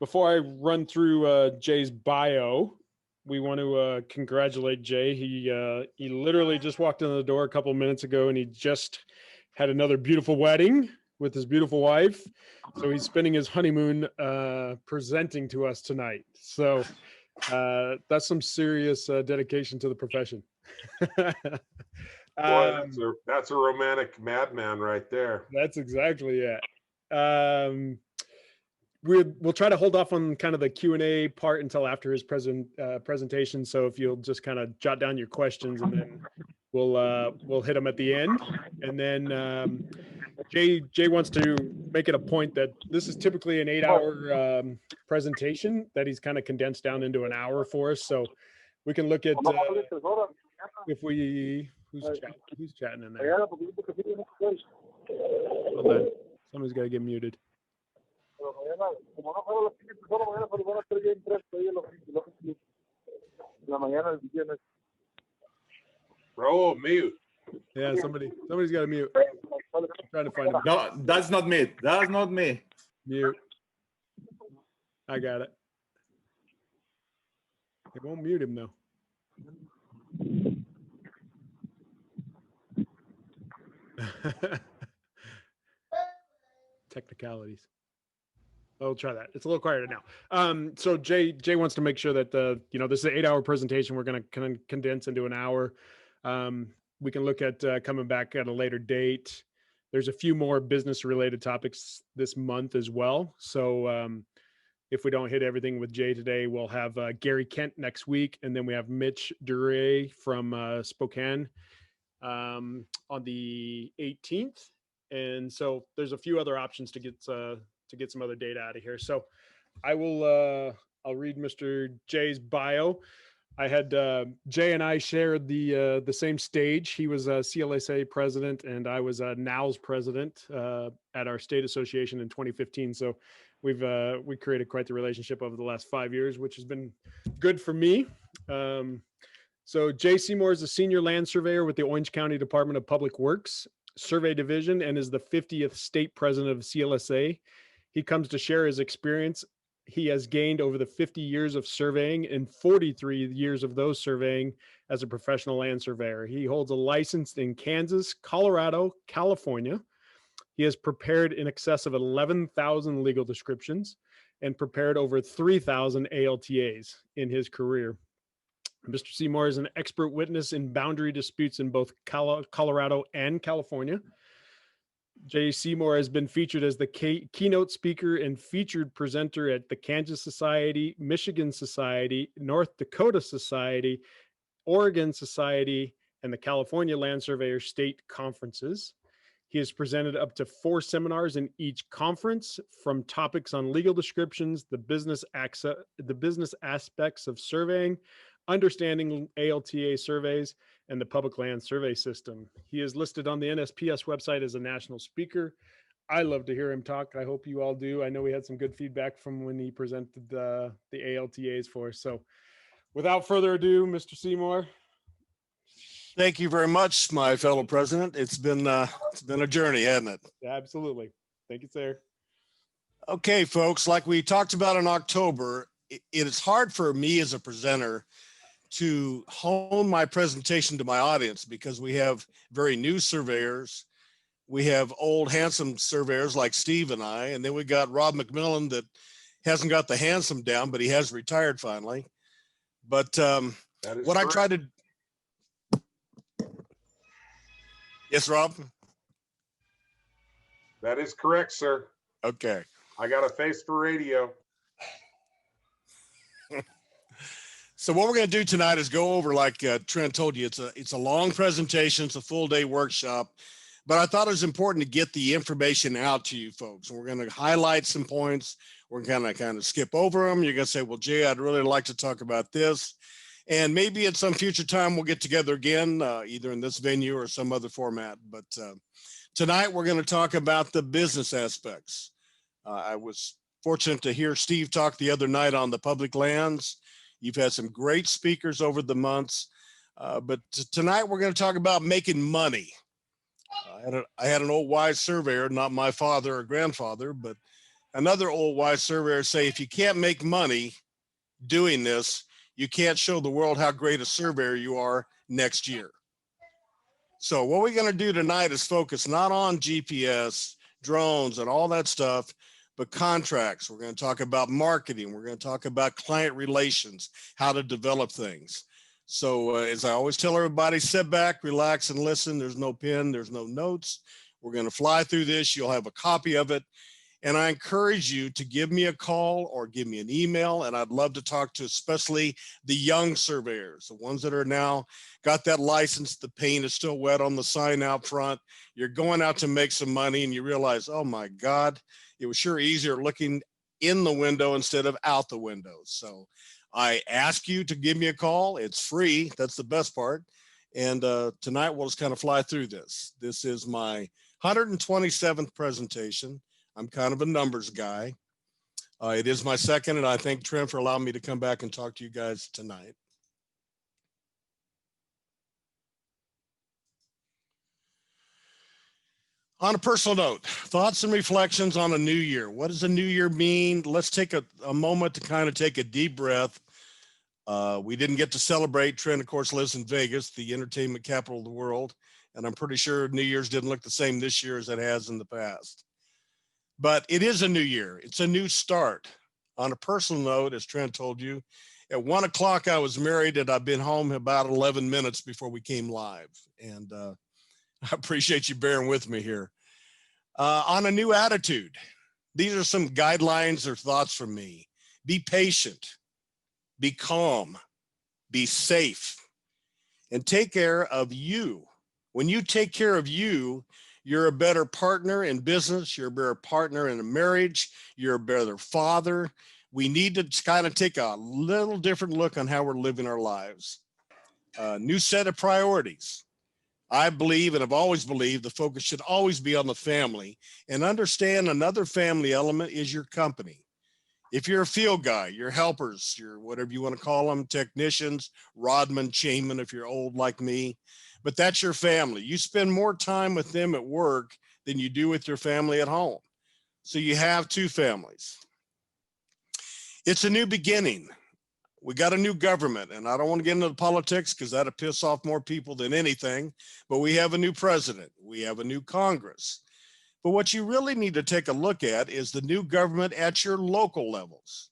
before I run through Jay's bio, we want to congratulate Jay. He literally just walked in the door a couple of minutes ago, and he just had another beautiful wedding with his beautiful wife. So he's spending his honeymoon presenting to us tonight. So that's some serious dedication to the profession. Boy, that's a romantic madman right there. That's exactly it. We'll try to hold off on kind of the Q&A part until after his presentation. So if you'll just kind of jot down your questions, and then we'll hit them at the end. And then Jay wants to make it a point that this is typically an 8-hour presentation that he's kind of condensed down into an hour for us. So we can look at if we who's chatting in there. Hold on. Somebody's got to get muted. Bro, mute. Yeah, somebody's got to mute. I'm trying to find him. No, that's not me. That's not me. Mute. I got it. It won't mute him though. Technicalities. I'll try that. It's a little quieter now. So Jay wants to make sure that this is an 8-hour presentation. We're going to condense into an hour. We can look at coming back at a later date. There's a few more business related topics this month as well. So if we don't hit everything with Jay today, we'll have Gary Kent next week. And then we have Mitch Duray from Spokane on the 18th. And so there's a few other options to get some other data out of here. So I'll read Mr. Jay's bio. I had Jay and I shared the same stage. He was a CLSA president, and I was a NOWS president at our state association in 2015. So we created quite the relationship over the last 5 years, which has been good for me. So Jay Seymour is a senior land surveyor with the Orange County Department of Public Works Survey Division and is the 50th state president of CLSA. He comes to share his experience he has gained over the 50 years of surveying and 43 years of those surveying as a professional land surveyor. He holds a license in Kansas, Colorado, California. He has prepared in excess of 11,000 legal descriptions and prepared over 3,000 ALTAs in his career. Mr. Seymour is an expert witness in boundary disputes in both Colorado and California. Jay Seymour has been featured as the keynote speaker and featured presenter at the Kansas Society, Michigan Society, North Dakota Society, Oregon Society, and the California Land Surveyor State Conferences. He has presented up to 4 seminars in each conference, from topics on legal descriptions, the business aspects of surveying, understanding ALTA surveys, and the public land survey system. He is listed on the NSPS website as a national speaker. I love to hear him talk. I hope you all do. I know we had some good feedback from when he presented the ALTAs for us. So without further ado, Mr. Seymour. Thank you very much, my fellow president. It's been a journey, hasn't it? Yeah, absolutely. Thank you, sir. Okay, folks, like we talked about in October, it is hard for me as a presenter to hone my presentation to my audience because we have very new surveyors. We have old, handsome surveyors like Steve and I, and then we got Rob McMillan that hasn't got the handsome down, but he has retired finally. But what I try to... Yes, Rob? That is correct, sir. Okay. I got a face for radio. So what we're going to do tonight is go over, like Trent told you, it's a long presentation. It's a full day workshop, but I thought it was important to get the information out to you folks. We're going to highlight some points. We're going to kind of skip over them. You're going to say, well, Jay, I'd really like to talk about this. And maybe at some future time, we'll get together again, either in this venue or some other format. But tonight we're going to talk about the business aspects. I was fortunate to hear Steve talk the other night on the public lands. You've had some great speakers over the months, but tonight we're going to talk about making money. I had an old wise surveyor, not my father or grandfather, but another old wise surveyor say, if you can't make money doing this, you can't show the world how great a surveyor you are next year. So what we're going to do tonight is focus not on GPS, drones, and all that stuff, but contracts. We're going to talk about marketing. We're going to talk about client relations, how to develop things. So as I always tell everybody, sit back, relax, and listen. There's no pen, there's no notes. We're going to fly through this. You'll have a copy of it. And I encourage you to give me a call or give me an email. And I'd love to talk to especially the young surveyors, the ones that are now got that license. The paint is still wet on the sign out front. You're going out to make some money and you realize, oh my God, it was sure easier looking in the window instead of out the window. So I ask you to give me a call. It's free. That's the best part. And tonight we'll just kind of fly through this. This is my 127th presentation. I'm kind of a numbers guy. It is my second, and I thank Trent for allowing me to come back and talk to you guys tonight. On a personal note, thoughts and reflections on a new year. What does a new year mean? Let's take a moment to kind of take a deep breath. We didn't get to celebrate. Trent, of course, lives in Vegas, the entertainment capital of the world. And I'm pretty sure New Year's didn't look the same this year as it has in the past. But it is a new year. It's a new start. On a personal note, as Trent told you, at 1 o'clock I was married and I've been home about 11 minutes before we came live. And I appreciate you bearing with me here. On a new attitude, these are some guidelines or thoughts from me. Be patient, be calm, be safe, and take care of you. When you take care of you, you're a better partner in business. You're a better partner in a marriage. You're a better father. We need to kind of take a little different look on how we're living our lives. New set of priorities. I believe, and I've always believed, the focus should always be on the family, and understand another family element is your company. If you're a field guy, your helpers, your whatever you want to call them, technicians, rodman, chainmen, if you're old like me, but that's your family. You spend more time with them at work than you do with your family at home. So you have two families. It's a new beginning. We got a new government, and I don't want to get into the politics because that'll piss off more people than anything, but we have a new president. We have a new Congress. But what you really need to take a look at is the new government at your local levels.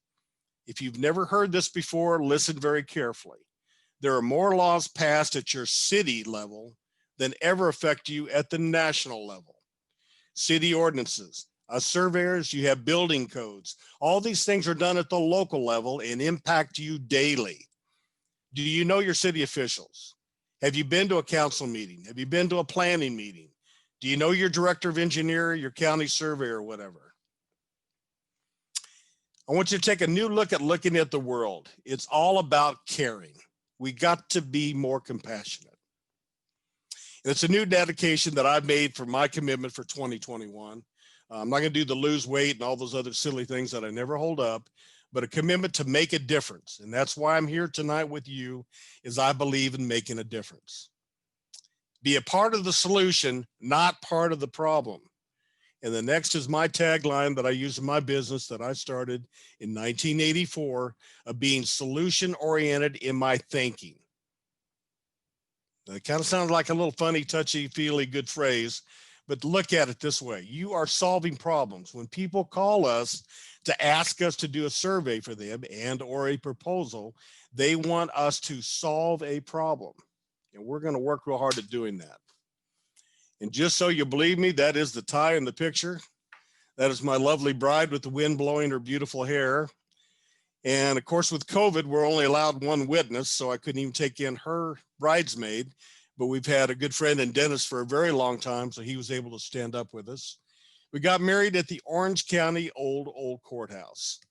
If you've never heard this before, listen very carefully. There are more laws passed at your city level than ever affect you at the national level. City ordinances, surveyors, you have building codes. All these things are done at the local level and impact you daily. Do you know your city officials? Have you been to a council meeting? Have you been to a planning meeting? Do you know your director of engineer, your county surveyor, or whatever? I want you to take a new look at looking at the world. It's all about caring. We got to be more compassionate. And it's a new dedication that I've made for my commitment for 2021. I'm not going to do the lose weight and all those other silly things that I never hold up, but a commitment to make a difference. And that's why I'm here tonight with you, is I believe in making a difference. Be a part of the solution, not part of the problem. And the next is my tagline that I use in my business that I started in 1984 of being solution-oriented in my thinking. It kind of sounds like a little funny, touchy-feely, good phrase, but look at it this way. You are solving problems. When people call us to ask us to do a survey for them and or a proposal, they want us to solve a problem. And we're going to work real hard at doing that. And just so you believe me, that is the tie in the picture. That is my lovely bride with the wind blowing her beautiful hair. And of course, with COVID, we're only allowed one witness, so I couldn't even take in her bridesmaid. But we've had a good friend in Dennis for a very long time, so he was able to stand up with us. We got married at the Orange County Old Courthouse.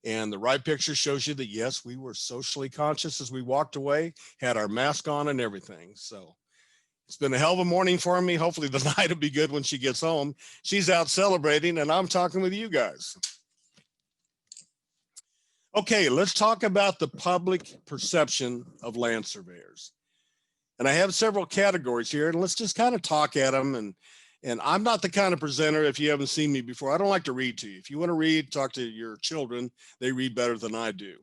And the right picture shows you that, yes, we were socially conscious as we walked away, had our mask on and everything. So it's been a hell of a morning for me. Hopefully the night will be good when she gets home. She's out celebrating and I'm talking with you guys. Okay, let's talk about the public perception of land surveyors. And I have several categories here, and let's just kind of talk at them And I'm not the kind of presenter, if you haven't seen me before, I don't like to read to you. If you want to read, talk to your children. They read better than I do.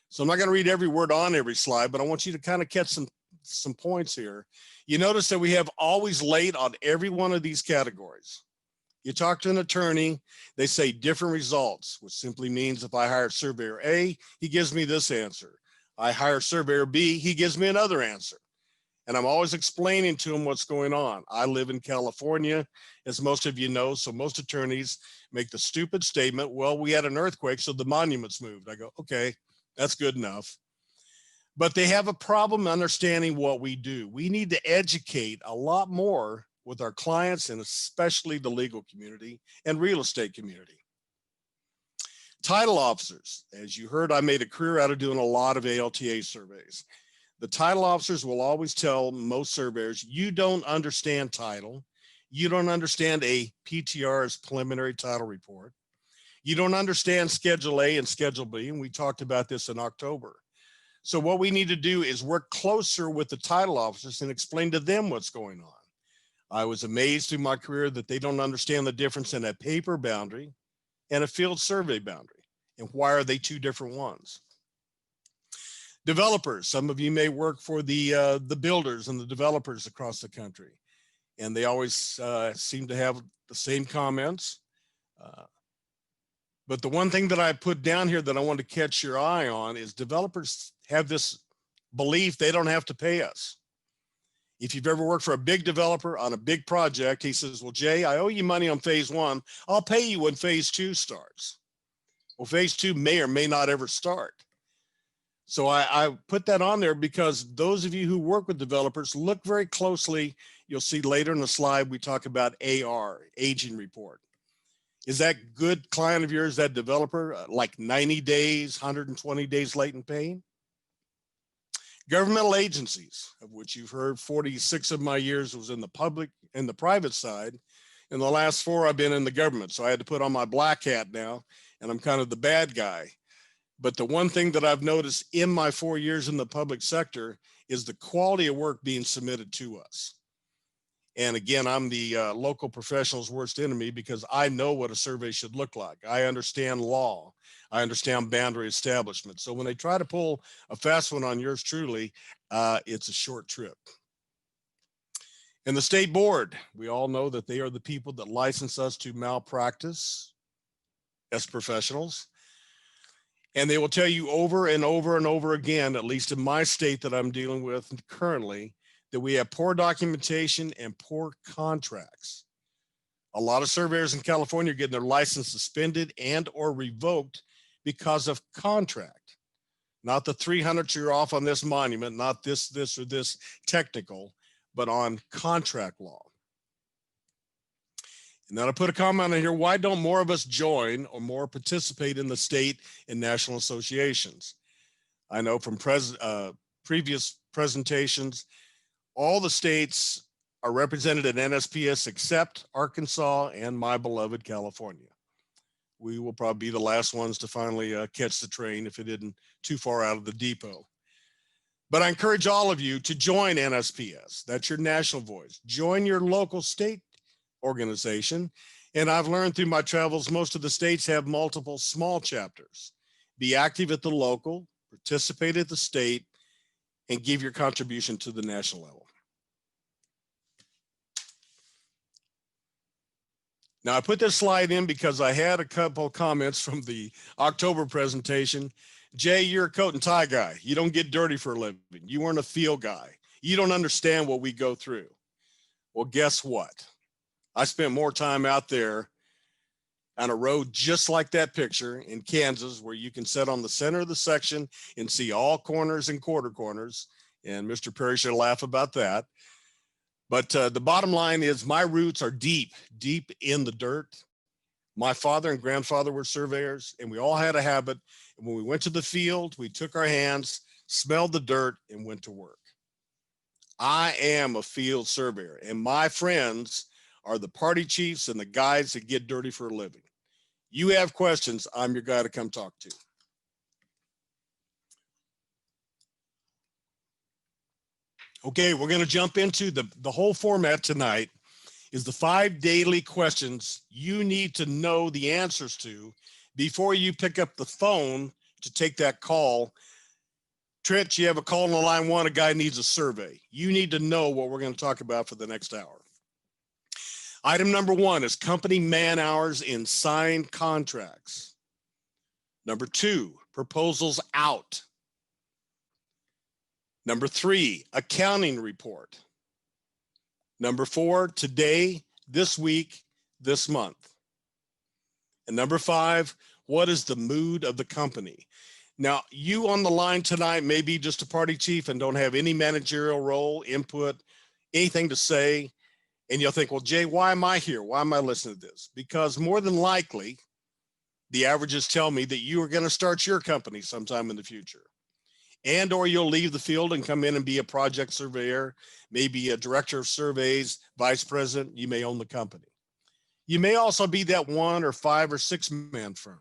So I'm not going to read every word on every slide, but I want you to kind of catch some points here. You notice that we have always late on every one of these categories. You talk to an attorney, they say different results, which simply means if I hire surveyor A, he gives me this answer. I hire surveyor B, he gives me another answer. And I'm always explaining to him what's going on. I live in California, as most of you know, so most attorneys make the stupid statement, well, we had an earthquake, so the monuments moved. I go, okay, that's good enough. But they have a problem understanding what we do. We need to educate a lot more with our clients, and especially the legal community and real estate community. Title officers, as you heard, I made a career out of doing a lot of ALTA surveys. The title officers will always tell most surveyors, you don't understand title. You don't understand a PTR's preliminary title report. You don't understand Schedule A and Schedule B, and we talked about this in October. So what we need to do is work closer with the title officers and explain to them what's going on. I was amazed through my career that they don't understand the difference in a paper boundary and a field survey boundary. And why are they two different ones? Developers, some of you may work for the builders and the developers across the country, and they always seem to have the same comments. But the one thing that I put down here that I want to catch your eye on is developers have this belief they don't have to pay us. If you've ever worked for a big developer on a big project, he says, well, Jay, I owe you money on phase 1. I'll pay you when phase 2 starts. Well, phase 2 may or may not ever start. So I put that on there because those of you who work with developers, look very closely. You'll see later in the slide, we talk about AR, aging report. Is that good client of yours, that developer, like 90 days, 120 days late in paying? Governmental agencies, of which you've heard 46 of my years was in the public and the private side. In the last 4, I've been in the government. So I had to put on my black hat now, and I'm kind of the bad guy. But the one thing that I've noticed in my 4 years in the public sector is the quality of work being submitted to us. And again, I'm the local professional's worst enemy because I know what a survey should look like. I understand law. I understand boundary establishment. So when they try to pull a fast one on yours truly, it's a short trip. And the state board, we all know that they are the people that license us to malpractice as professionals. And they will tell you over and over and over again, at least in my state that I'm dealing with currently, that we have poor documentation and poor contracts. A lot of surveyors in California are getting their license suspended and or revoked because of contract. Not the 300 you're off on this monument, not this or this technical, but on contract law. And then I put a comment on here, why don't more of us join or more participate in the state and national associations? I know from previous presentations, all the states are represented at NSPS except Arkansas and my beloved California. We will probably be the last ones to finally catch the train if it isn't too far out of the depot. But I encourage all of you to join NSPS. That's your national voice. Join your local state organization. And I've learned through my travels, most of the states have multiple small chapters. Be active at the local, participate at the state, and give your contribution to the national level. Now I put this slide in because I had a couple comments from the October presentation. Jay, you're a coat and tie guy. You don't get dirty for a living. You weren't a field guy. You don't understand what we go through. Well, guess what? I spent more time out there on a road just like that picture in Kansas, where you can sit on the center of the section and see all corners and quarter corners. And Mr. Perry should laugh about that. But the bottom line is my roots are deep, deep in the dirt. My father and grandfather were surveyors, and we all had a habit. And when we went to the field, we took our hands, smelled the dirt, and went to work. I am a field surveyor, and my friends are the party chiefs and the guys that get dirty for a living. You have questions, I'm your guy to come talk to. Okay, we're going to jump into the whole format tonight. is the 5 daily questions you need to know the answers to before you pick up the phone to take that call. Trent, you have a call on line 1, a guy needs a survey. You need to know what we're going to talk about for the next hour. Item number 1 is company man hours in signed contracts. Number 2, proposals out. Number 3, accounting report. Number 4, today, this week, this month. And number 5, what is the mood of the company? Now, you on the line tonight may be just a party chief and don't have any managerial role, input, anything to say. And you'll think, well, Jay, why am I here? Why am I listening to this? Because more than likely, the averages tell me that you are going to start your company sometime in the future. And or you'll leave the field and come in and be a project surveyor, maybe a director of surveys, vice president. You may own the company. You may also be that 1 or 5 or 6 man firm.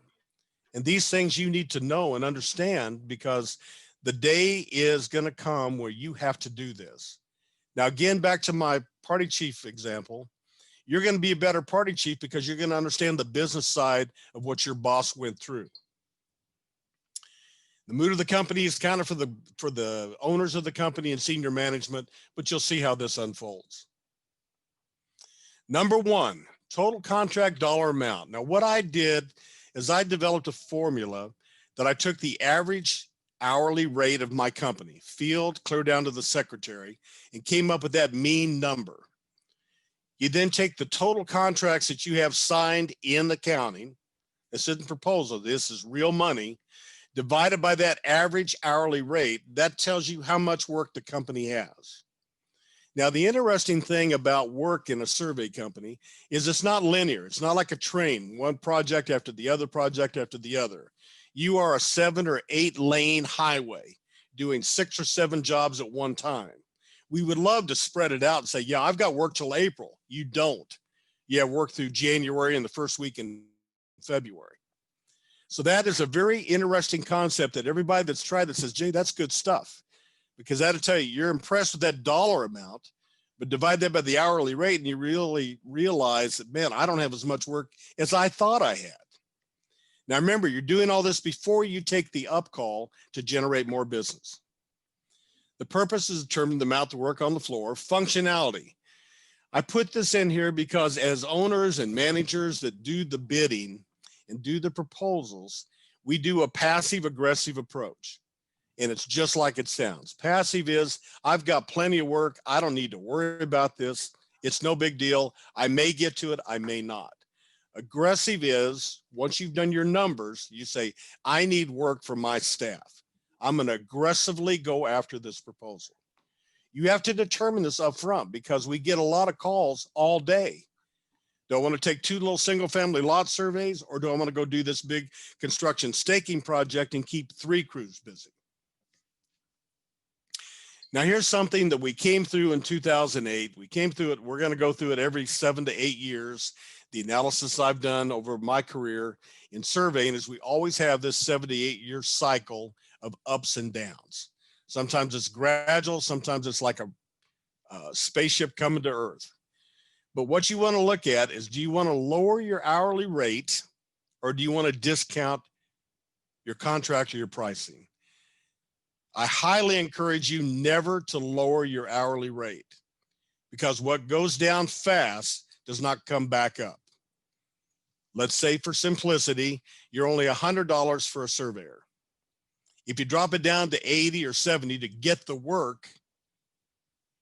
And these things you need to know and understand, because the day is going to come where you have to do this. Now, again, back to my party chief example, you're going to be a better party chief because you're going to understand the business side of what your boss went through. The mood of the company is kind of for the owners of the company and senior management, but you'll see how this unfolds. Number 1, total contract dollar amount. Now, what I did is I developed a formula that I took the average hourly rate of my company, field clear down to the secretary, and came up with that mean number. You then take the total contracts that you have signed in accounting. This isn't proposal, this is real money, divided by that average hourly rate. That tells you how much work the company has. Now, the interesting thing about work in a survey company is it's not linear. It's not like a train, one project after the other project after the other. You are a 7 or 8 lane highway doing 6 or 7 jobs at one time. We would love to spread it out and say, yeah, I've got work till April. You don't. You have work through January and the first week in February. So that is a very interesting concept that everybody that's tried that says, Jay, that's good stuff. Because that'll tell you, you're impressed with that dollar amount, but divide that by the hourly rate and you really realize that, man, I don't have as much work as I thought I had. Now, remember, you're doing all this before you take the up call to generate more business. The purpose is determined the amount of work on the floor. Functionality. I put this in here because as owners and managers that do the bidding and do the proposals, we do a passive aggressive approach. And it's just like it sounds. Passive is, I've got plenty of work. I don't need to worry about this. It's no big deal. I may get to it. I may not. Aggressive is, once you've done your numbers, you say, I need work for my staff. I'm going to aggressively go after this proposal. You have to determine this up front because we get a lot of calls all day. Do I want to take 2 little single family lot surveys, or do I want to go do this big construction staking project and keep 3 crews busy? Now, here's something that we came through in 2008. We came through it. We're going to go through it every 7 to 8 years. The analysis I've done over my career in surveying is we always have this 7 to 8 year cycle of ups and downs. Sometimes it's gradual. Sometimes it's like a spaceship coming to Earth. But what you want to look at is, do you want to lower your hourly rate, or do you want to discount your contract or your pricing? I highly encourage you never to lower your hourly rate, because what goes down fast does not come back up. Let's say for simplicity, you're only $100 for a surveyor. If you drop it down to 80 or 70 to get the work,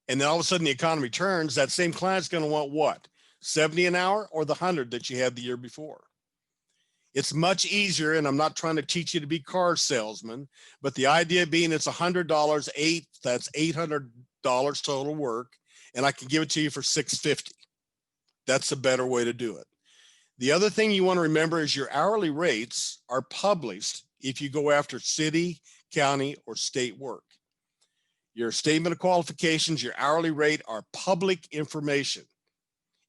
and then all of a sudden the economy turns, that same client's going to want what? 70 an hour or the 100 that you had the year before? It's much easier, and I'm not trying to teach you to be car salesman, but the idea being it's $100, that's $800 total work, and I can give it to you for $650. That's a better way to do it. The other thing you want to remember is your hourly rates are published if you go after city, county, or state work. Your statement of qualifications, your hourly rate are public information.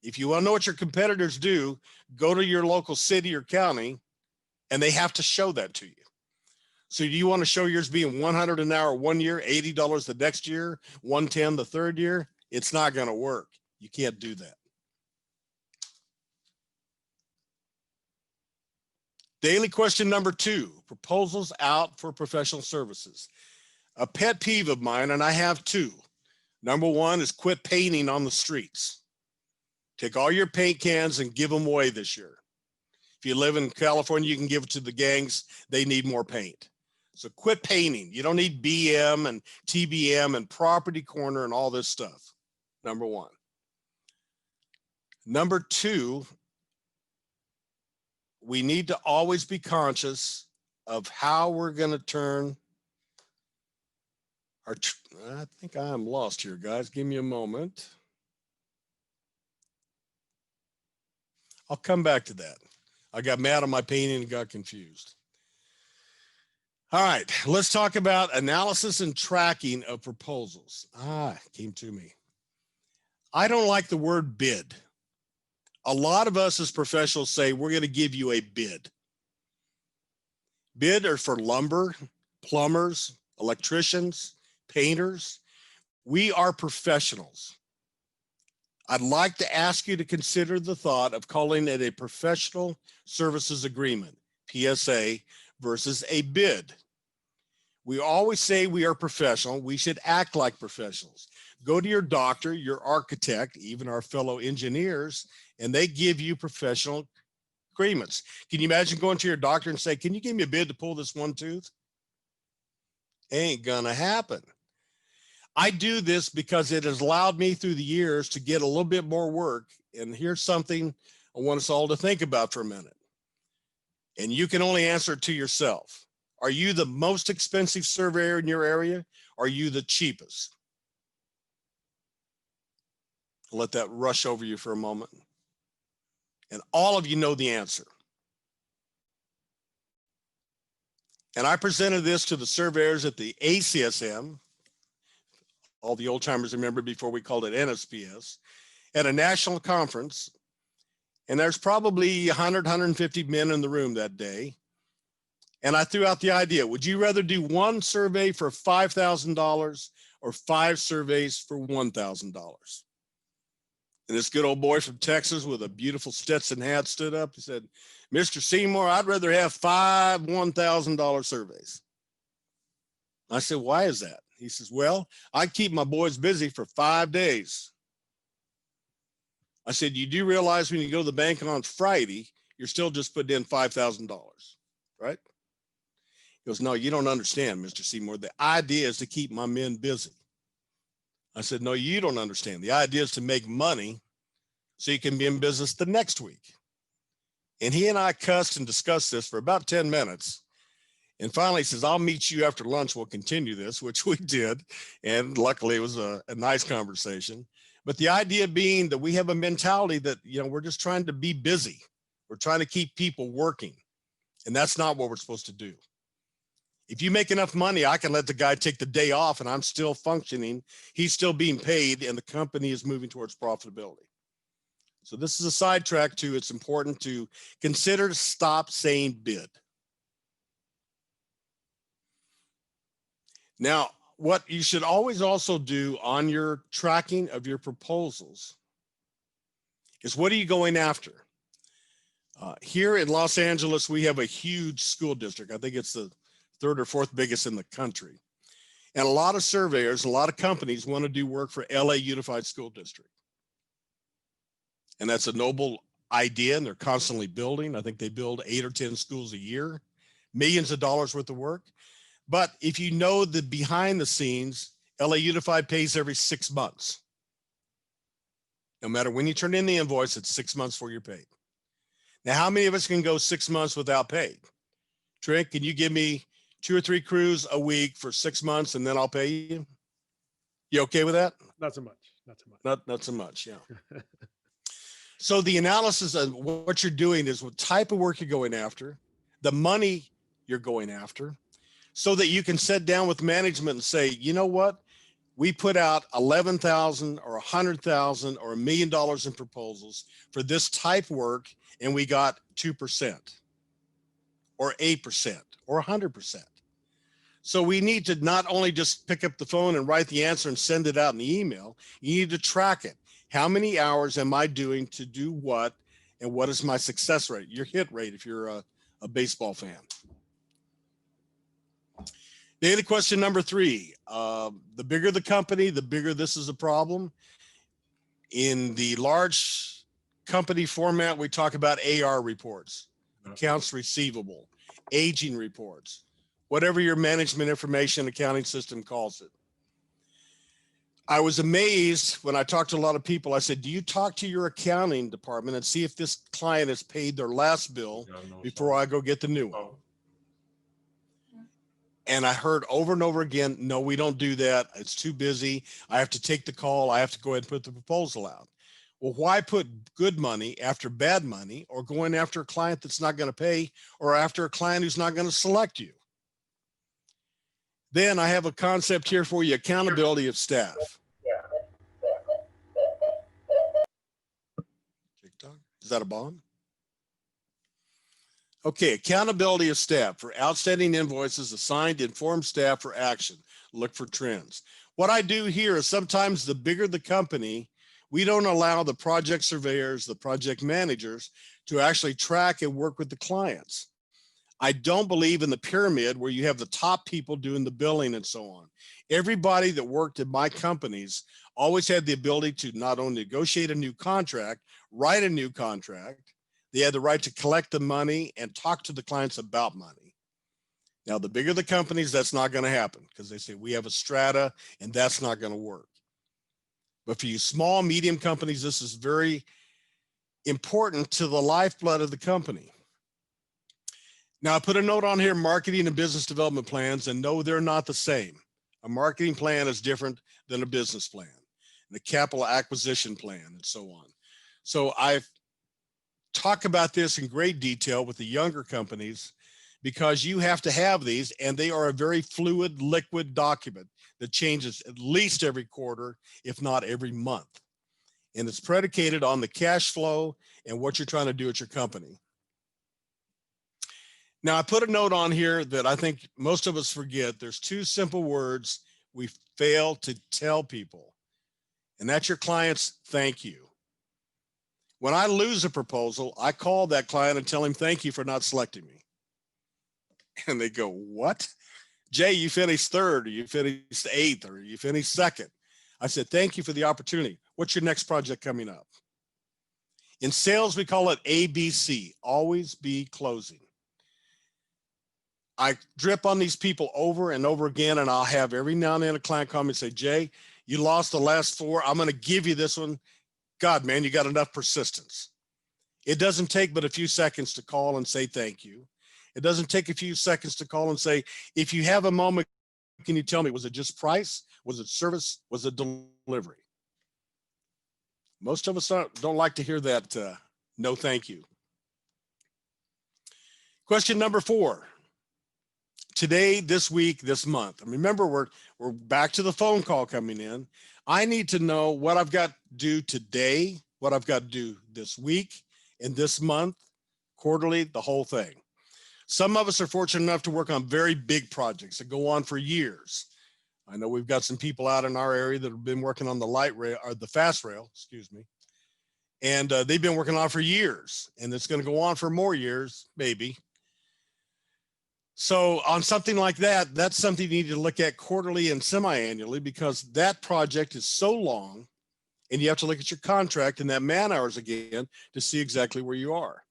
If you want to know what your competitors do, go to your local city or county, and they have to show that to you. So do you want to show yours being 100 an hour 1 year, $80 the next year, 110 the third year? It's not going to work. You can't do that. Daily question number 2, proposals out for professional services. A pet peeve of mine, and I have 2. Number 1 is quit painting on the streets. Take all your paint cans and give them away this year. If you live in California, you can give it to the gangs. They need more paint. So quit painting. You don't need BM and TBM and property corner and all this stuff. Number 1. Number 2, we need to always be conscious of how we're going to turn our, I think I am lost here, guys. Give me a moment. I'll come back to that. I got mad on my painting and got confused. All right, let's talk about analysis and tracking of proposals. Came to me. I don't like the word bid. A lot of us as professionals say, we're going to give you a bid. Bid are for lumber, plumbers, electricians, painters. We are professionals. I'd like to ask you to consider the thought of calling it a professional services agreement, PSA, versus a bid. We always say we are professional. We should act like professionals. Go to your doctor, your architect, even our fellow engineers, and they give you professional agreements. Can you imagine going to your doctor and say, can you give me a bid to pull this one tooth? Ain't gonna happen. I do this because it has allowed me through the years to get a little bit more work. And here's something I want us all to think about for a minute. And you can only answer it to yourself. Are you the most expensive surveyor in your area? Are you the cheapest? I'll let that rush over you for a moment. And all of you know the answer. And I presented this to the surveyors at the ACSM. All the old timers remember before we called it NSPS, at a national conference. And there's probably 100, 150 men in the room that day. And I threw out the idea, would you rather do one survey for $5,000 or 5 surveys for $1,000? And this good old boy from Texas with a beautiful Stetson hat stood up. He said, Mr. Seymour, I'd rather have 5 $1,000 surveys. I said, why is that? He says, well, I keep my boys busy for 5 days. I said, you do realize when you go to the bank on Friday, you're still just putting in $5,000, right? He goes, no, you don't understand, Mr. Seymour. The idea is to keep my men busy. I said, no, you don't understand. The idea is to make money so you can be in business the next week. And he and I cussed and discussed this for about 10 minutes. And finally he says, I'll meet you after lunch. We'll continue this, which we did. And luckily it was a nice conversation. But the idea being that we have a mentality that, you know, we're just trying to be busy. We're trying to keep people working. And that's not what we're supposed to do. If you make enough money, I can let the guy take the day off and I'm still functioning. He's still being paid and the company is moving towards profitability. So this is a sidetrack too. It's important to consider to stop saying bid. Now, what you should always also do on your tracking of your proposals is what are you going after? Here in Los Angeles, we have a huge school district. I think it's the 3rd or 4th biggest in the country. And a lot of surveyors, a lot of companies want to do work for LA Unified School District. And that's a noble idea, and they're constantly building. I think they build 8 or 10 schools a year, millions of dollars worth of work. But if you know the behind the scenes, LA Unified pays every 6 months. No matter when you turn in the invoice, it's 6 months before you're paid. Now, how many of us can go 6 months without pay? Trent, can you give me 2 or 3 crews a week for 6 months and then I'll pay you? You okay with that? Not so much. Not so much. Not so much, yeah. So the analysis of what you're doing is what type of work you're going after, the money you're going after, so that you can sit down with management and say, you know what? We put out 11,000 or 100,000 or $1 million in proposals for this type work, and we got 2% or 8% or 100%. So we need to not only just pick up the phone and write the answer and send it out in the email, you need to track it. How many hours am I doing to do what, and what is my success rate, your hit rate if you're a a baseball fan. Daily question number 3. The bigger the company, the bigger this is a problem. In the large company format, we talk about AR reports, accounts receivable, aging reports, whatever your management information accounting system calls it. I was amazed when I talked to a lot of people. I said, do you talk to your accounting department and see if this client has paid their last bill before I go get the new one? And I heard over and over again, no, we don't do that. It's too busy. I have to take the call. I have to go ahead and put the proposal out. Well, why put good money after bad money, or going after a client that's not going to pay, or after a client who's not going to select you? Then I have a concept here for you: accountability of staff. TikTok, is that a bomb? Okay, accountability of staff. For outstanding invoices, assigned informed staff for action. Look for trends. What I do here is sometimes the bigger the company, we don't allow the project surveyors, the project managers to actually track and work with the clients. I don't believe in the pyramid where you have the top people doing the billing and so on. Everybody that worked at my companies always had the ability to not only negotiate a new contract, write a new contract, they had the right to collect the money and talk to the clients about money. Now, the bigger the companies, that's not going to happen because they say we have a strata and that's not going to work. But for you small, medium companies, this is very important to the lifeblood of the company. Now, I put a note on here: marketing and business development plans, and no, they're not the same. A marketing plan is different than a business plan, and a capital acquisition plan, and so on. So I've talk about this in great detail with the younger companies, because you have to have these, and they are a very fluid, liquid document that changes at least every quarter, if not every month. And it's predicated on the cash flow and what you're trying to do at your company. Now, I put a note on here that I think most of us forget. There's 2 simple words we fail to tell people, and that's your clients' thank you. When I lose a proposal, I call that client and tell him, thank you for not selecting me. And they go, what? Jay, you finished 3rd, or you finished 8th, or you finished 2nd. I said, thank you for the opportunity. What's your next project coming up? In sales, we call it ABC, always be closing. I drip on these people over and over again, and I'll have every now and then a client call me and say, Jay, you lost the last 4. I'm going to give you this one. God, man, you got enough persistence. It doesn't take but a few seconds to call and say thank you. It doesn't take a few seconds to call and say, if you have a moment, can you tell me, was it just price? Was it service? Was it delivery? Most of us don't like to hear that no thank you. Question number 4. Today, this week, this month. And remember, we're back to the phone call coming in. I need to know what I've got to do today, what I've got to do this week and this month, quarterly, the whole thing. Some of us are fortunate enough to work on very big projects that go on for years. I know we've got some people out in our area that have been working on the light rail, or the fast rail, excuse me. And they've been working on it for years, and it's going to go on for more years, maybe. So on something like that, that's something you need to look at quarterly and semi-annually, because that project is so long, and you have to look at your contract and that man hours again to see exactly where you are.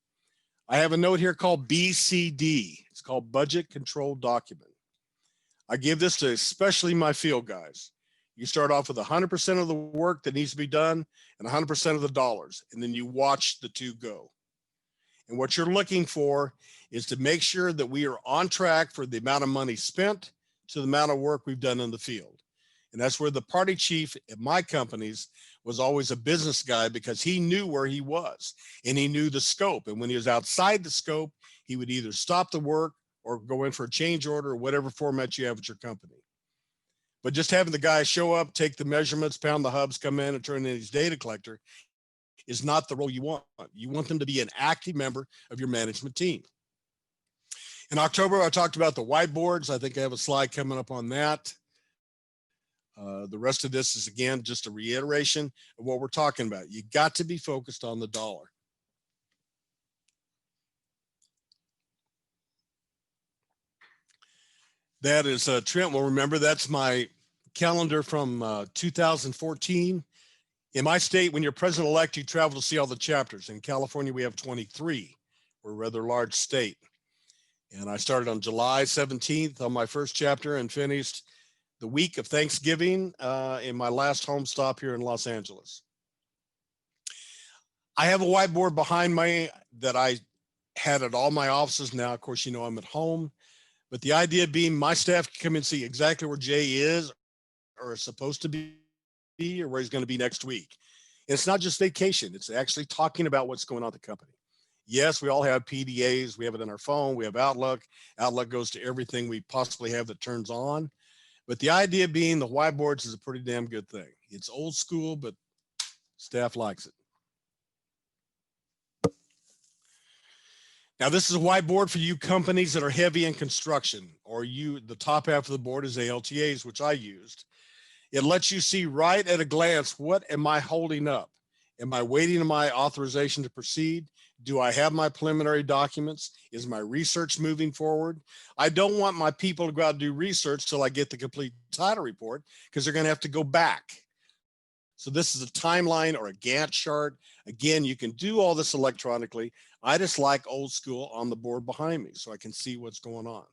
I have a note here called BCD. It's called Budget Control Document. I give this to especially my field guys. You start off with 100% of the work that needs to be done and 100% of the dollars, and then you watch the 2 go. And what you're looking for is to make sure that we are on track for the amount of money spent to the amount of work we've done in the field. And that's where the party chief at my companies was always a business guy, because he knew where he was and he knew the scope. And when he was outside the scope, he would either stop the work or go in for a change order, or whatever format you have at your company. But just having the guy show up, take the measurements, pound the hubs, come in and turn in his data collector is not the role you want. You want them to be an active member of your management team. In October, I talked about the whiteboards. I think I have a slide coming up on that. The rest of this is, again, just a reiteration of what we're talking about. You got to be focused on the dollar. That is, Trent will remember, that's my calendar from 2014. In my state, when you're president-elect, you travel to see all the chapters. In California, we have 23. We're a rather large state. And I started on July 17th on my first chapter and finished the week of Thanksgiving in my last home stop here in Los Angeles. I have a whiteboard behind me that I had at all my offices. Now, of course, you know, I'm at home, but the idea being my staff can come and see exactly where Jay is or is supposed to be or where he's going to be next week. And it's not just vacation. It's actually talking about what's going on at the company. Yes, we all have PDAs. We have it in our phone. We have Outlook. Outlook goes to everything we possibly have that turns on. But the idea being the whiteboards is a pretty damn good thing. It's old school, but staff likes it. Now, this is a whiteboard for you companies that are heavy in construction, or the top half of the board is ALTAs, which I used. It lets you see right at a glance, what am I holding up? Am I waiting on my authorization to proceed? Do I have my preliminary documents? Is my research moving forward? I don't want my people to go out and do research till I get the complete title report, because they're going to have to go back. So this is a timeline or a Gantt chart. Again, you can do all this electronically. I just like old school on the board behind me so I can see what's going on.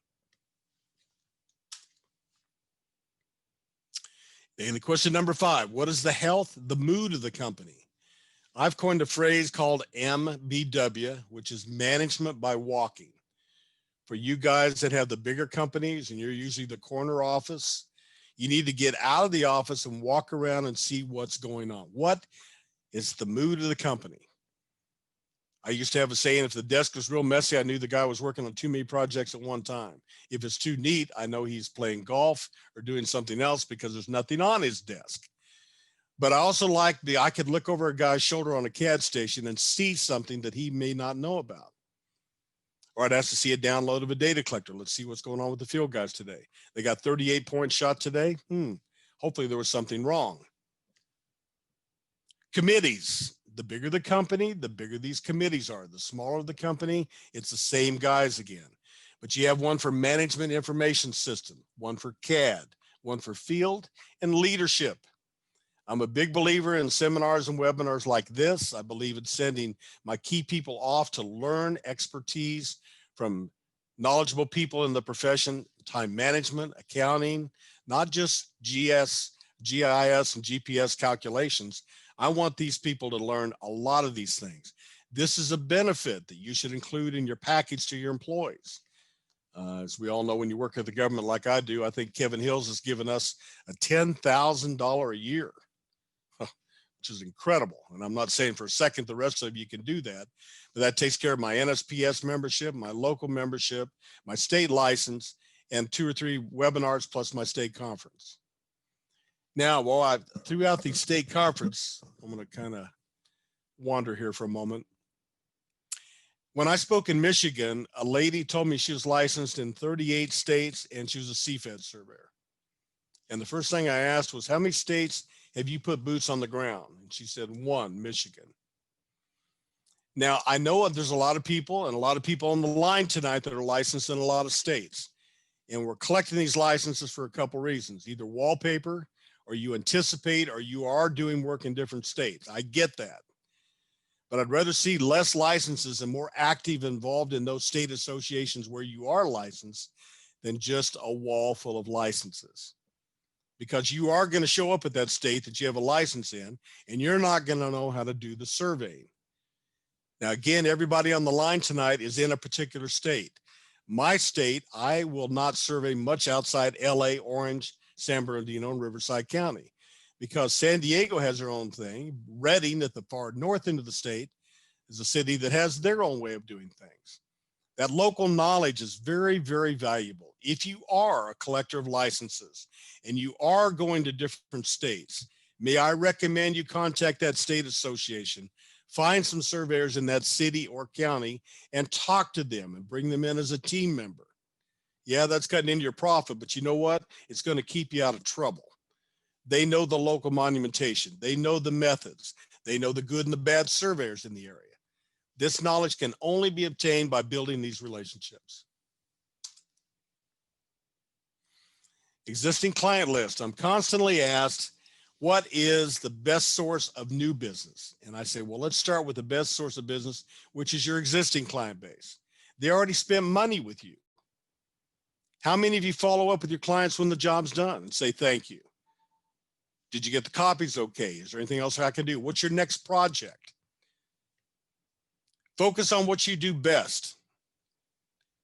And the question number 5, what is the health, the mood of the company? I've coined a phrase called MBW, which is management by walking. For you guys that have the bigger companies and you're usually the corner office, you need to get out of the office and walk around and see what's going on. What is the mood of the company? I used to have a saying, if the desk was real messy, I knew the guy was working on too many projects at one time. If it's too neat, I know he's playing golf or doing something else because there's nothing on his desk. But I also like I could look over a guy's shoulder on a CAD station and see something that he may not know about. Or I'd ask to see a download of a data collector. Let's see what's going on with the field guys today. They got 38-point shot today. Hopefully there was something wrong. Committees. The bigger the company, the bigger these committees are. The smaller the company, it's the same guys again. But you have one for management information system, one for CAD, one for field, and leadership. I'm a big believer in seminars and webinars like this. I believe in sending my key people off to learn expertise from knowledgeable people in the profession, time management, accounting, not just GIS, and GPS calculations. I want these people to learn a lot of these things. This is a benefit that you should include in your package to your employees. As we all know, when you work at the government like I do, I think Kevin Hills has given us a $10,000 a year, which is incredible. And I'm not saying for a second the rest of you can do that, but that takes care of my NSPS membership, my local membership, my state license, and 2 or 3 webinars plus my state conference. Now, throughout the state conference, I'm going to kind of wander here for a moment. When I spoke in Michigan, a lady told me she was licensed in 38 states and she was a CFED surveyor. And the first thing I asked was, how many states have you put boots on the ground? And she said, 1, Michigan. Now, I know there's a lot of people on the line tonight that are licensed in a lot of states. And we're collecting these licenses for a couple reasons, either wallpaper, or you anticipate, or you are doing work in different states. I get that. But I'd rather see less licenses and more active involved in those state associations where you are licensed than just a wall full of licenses. Because you are going to show up at that state that you have a license in, and you're not going to know how to do the surveying. Now, again, everybody on the line tonight is in a particular state. My state, I will not survey much outside LA, Orange, San Bernardino, and Riverside County, because San Diego has their own thing. Redding at the far north end of the state is a city that has their own way of doing things. That local knowledge is very, very valuable. If you are a collector of licenses and you are going to different states, may I recommend you contact that state association, find some surveyors in that city or county and talk to them and bring them in as a team member. Yeah, that's cutting into your profit, but you know what? It's going to keep you out of trouble. They know the local monumentation. They know the methods. They know the good and the bad surveyors in the area. This knowledge can only be obtained by building these relationships. Existing client list. I'm constantly asked, what is the best source of new business? And I say, well, let's start with the best source of business, which is your existing client base. They already spent money with you. How many of you follow up with your clients when the job's done and say thank you? Did you get the copies okay? Is there anything else I can do? What's your next project? Focus on what you do best.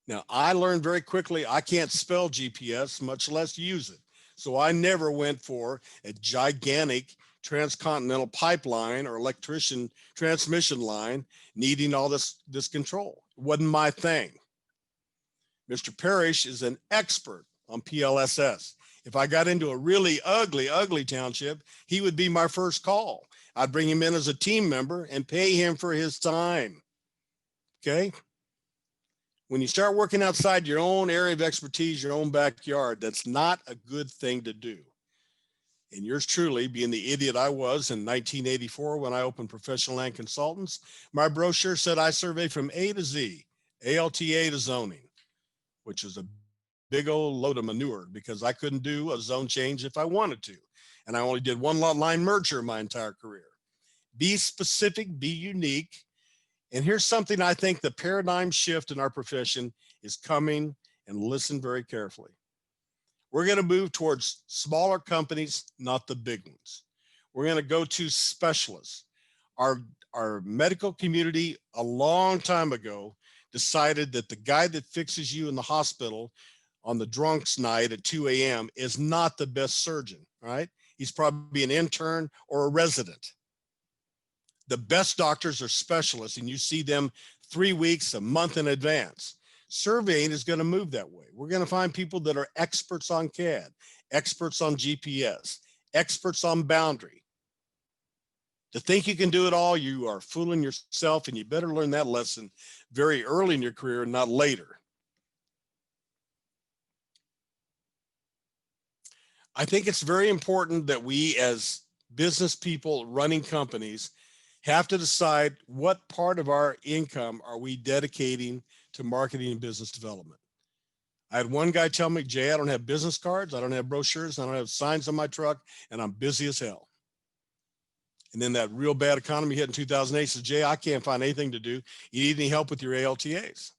Now, I learned very quickly I can't spell GPS, much less use it. So I never went for a gigantic transcontinental pipeline or electrician transmission line needing all this control. It wasn't my thing. Mr. Parrish is an expert on PLSS. If I got into a really ugly township, he would be my first call. I'd bring him in as a team member and pay him for his time. Okay? When you start working outside your own area of expertise, your own backyard, that's not a good thing to do. And yours truly, being the idiot I was in 1984 when I opened Professional Land Consultants, my brochure said I survey from A to Z, ALTA to zoning, which is a big old load of manure because I couldn't do a zone change if I wanted to. And I only did one lot line merger my entire career. Be specific, be unique. And here's something I think the paradigm shift in our profession is coming, and listen very carefully. We're going to move towards smaller companies, not the big ones. We're going to go to specialists. Our medical community a long time ago decided that the guy that fixes you in the hospital on the drunks night at 2 a.m. is not the best surgeon, right? He's probably an intern or a resident. The best doctors are specialists, and you see them 3 weeks, a month in advance. Surveying is going to move that way. We're going to find people that are experts on CAD, experts on GPS, experts on boundary. To think you can do it all, you are fooling yourself, and you better learn that lesson very early in your career, not later. I think it's very important that we as business people running companies have to decide what part of our income are we dedicating to marketing and business development. I had one guy tell me, Jay, I don't have business cards, I don't have brochures, I don't have signs on my truck, and I'm busy as hell. And then that real bad economy hit in 2008, says, Jay, I can't find anything to do. You need any help with your ALTAs?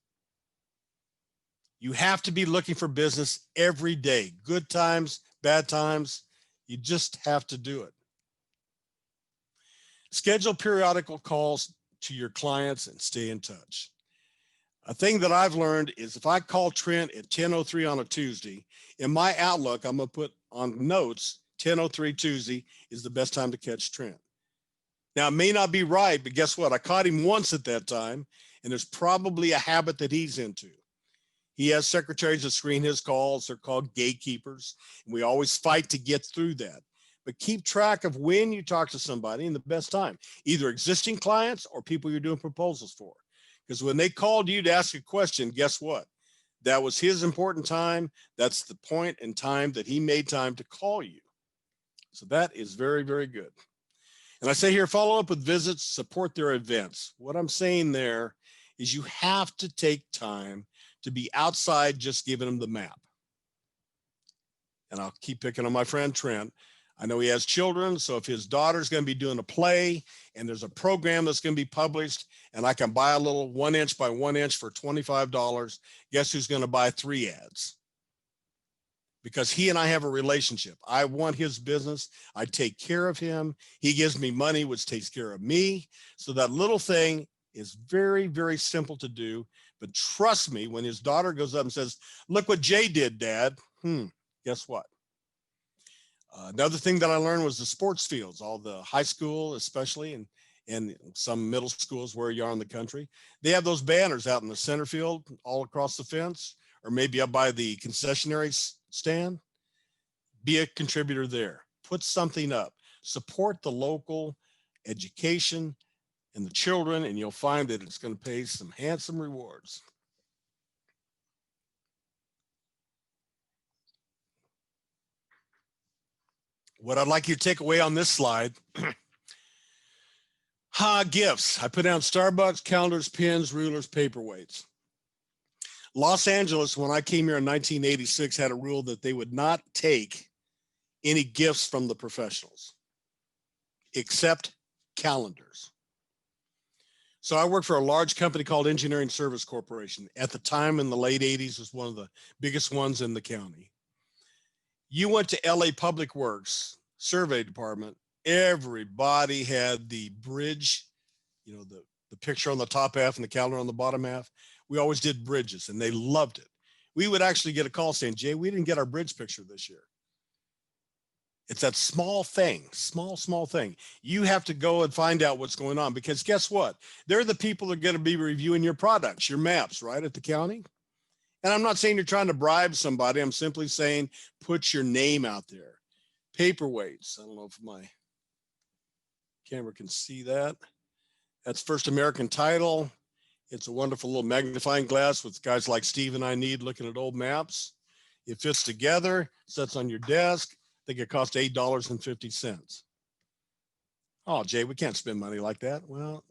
You have to be looking for business every day, good times, bad times. You just have to do it. Schedule periodical calls to your clients and stay in touch. A thing that I've learned is if I call Trent at 10:03 on a Tuesday, in my Outlook, I'm going to put on notes, 10:03 Tuesday is the best time to catch Trent. Now, it may not be right, but guess what? I caught him once at that time, and there's probably a habit that he's into. He has secretaries that screen his calls. They're called gatekeepers, and we always fight to get through that. But keep track of when you talk to somebody and the best time, either existing clients or people you're doing proposals for. Because when they called you to ask a question, guess what? That was his important time. That's the point in time that he made time to call you. So that is very, very good. And I say here, follow up with visits, support their events. What I'm saying there is you have to take time to be outside just giving them the map. And I'll keep picking on my friend Trent. I know he has children, so if his daughter's going to be doing a play and there's a program that's going to be published and I can buy a little 1 inch by 1 inch for $25, guess who's going to buy 3 ads? Because he and I have a relationship. I want his business. I take care of him. He gives me money, which takes care of me. So that little thing is very, very simple to do. But trust me, when his daughter goes up and says, look what Jay did, Dad. Guess what? Another thing that I learned was the sports fields, all the high school, especially, and some middle schools where you are in the country. They have those banners out in the center field, all across the fence, or maybe up by the concessionary stand. Be a contributor there. Put something up. Support the local education and the children, and you'll find that it's going to pay some handsome rewards. What I'd like you to take away on this slide, gifts. I put down Starbucks, calendars, pens, rulers, paperweights. Los Angeles, when I came here in 1986, had a rule that they would not take any gifts from the professionals except calendars. So I worked for a large company called Engineering Service Corporation. At the time in the late 80s, it was one of the biggest ones in the county. You went to LA Public Works survey department, everybody had the bridge, you know, the picture on the top half and the calendar on the bottom half. We always did bridges and they loved it. We would actually get a call saying, Jay, we didn't get our bridge picture this year. It's that small thing, small thing. You have to go and find out what's going on, because guess what? They're the people that are going to be reviewing your products, your maps, right, at the county. And I'm not saying you're trying to bribe somebody. I'm simply saying put your name out there. Paperweights. I don't know if my camera can see that. That's First American Title. It's a wonderful little magnifying glass with guys like Steve and I need looking at old maps. It fits together, sits on your desk. I think it cost $8.50. Oh, Jay, we can't spend money like that. Well,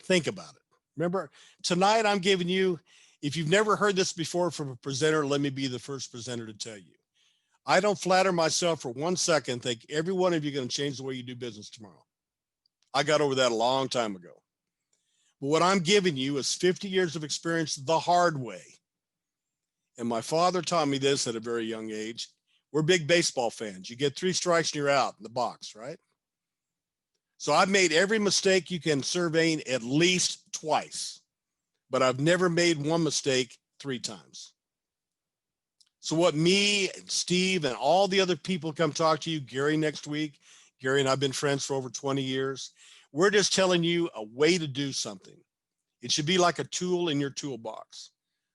think about it. Remember, tonight I'm giving you, if you've never heard this before from a presenter, let me be the first presenter to tell you. I don't flatter myself for 1 second, think every one of you are going to change the way you do business tomorrow. I got over that a long time ago. But what I'm giving you is 50 years of experience the hard way. And my father taught me this at a very young age. We're big baseball fans. You get 3 strikes and you're out in the box, right? So I've made every mistake you can surveying at least twice, but I've never made one mistake 3 times. So what me and Steve and all the other people come talk to you, Gary next week, Gary and I've been friends for over 20 years. We're just telling you a way to do something. It should be like a tool in your toolbox.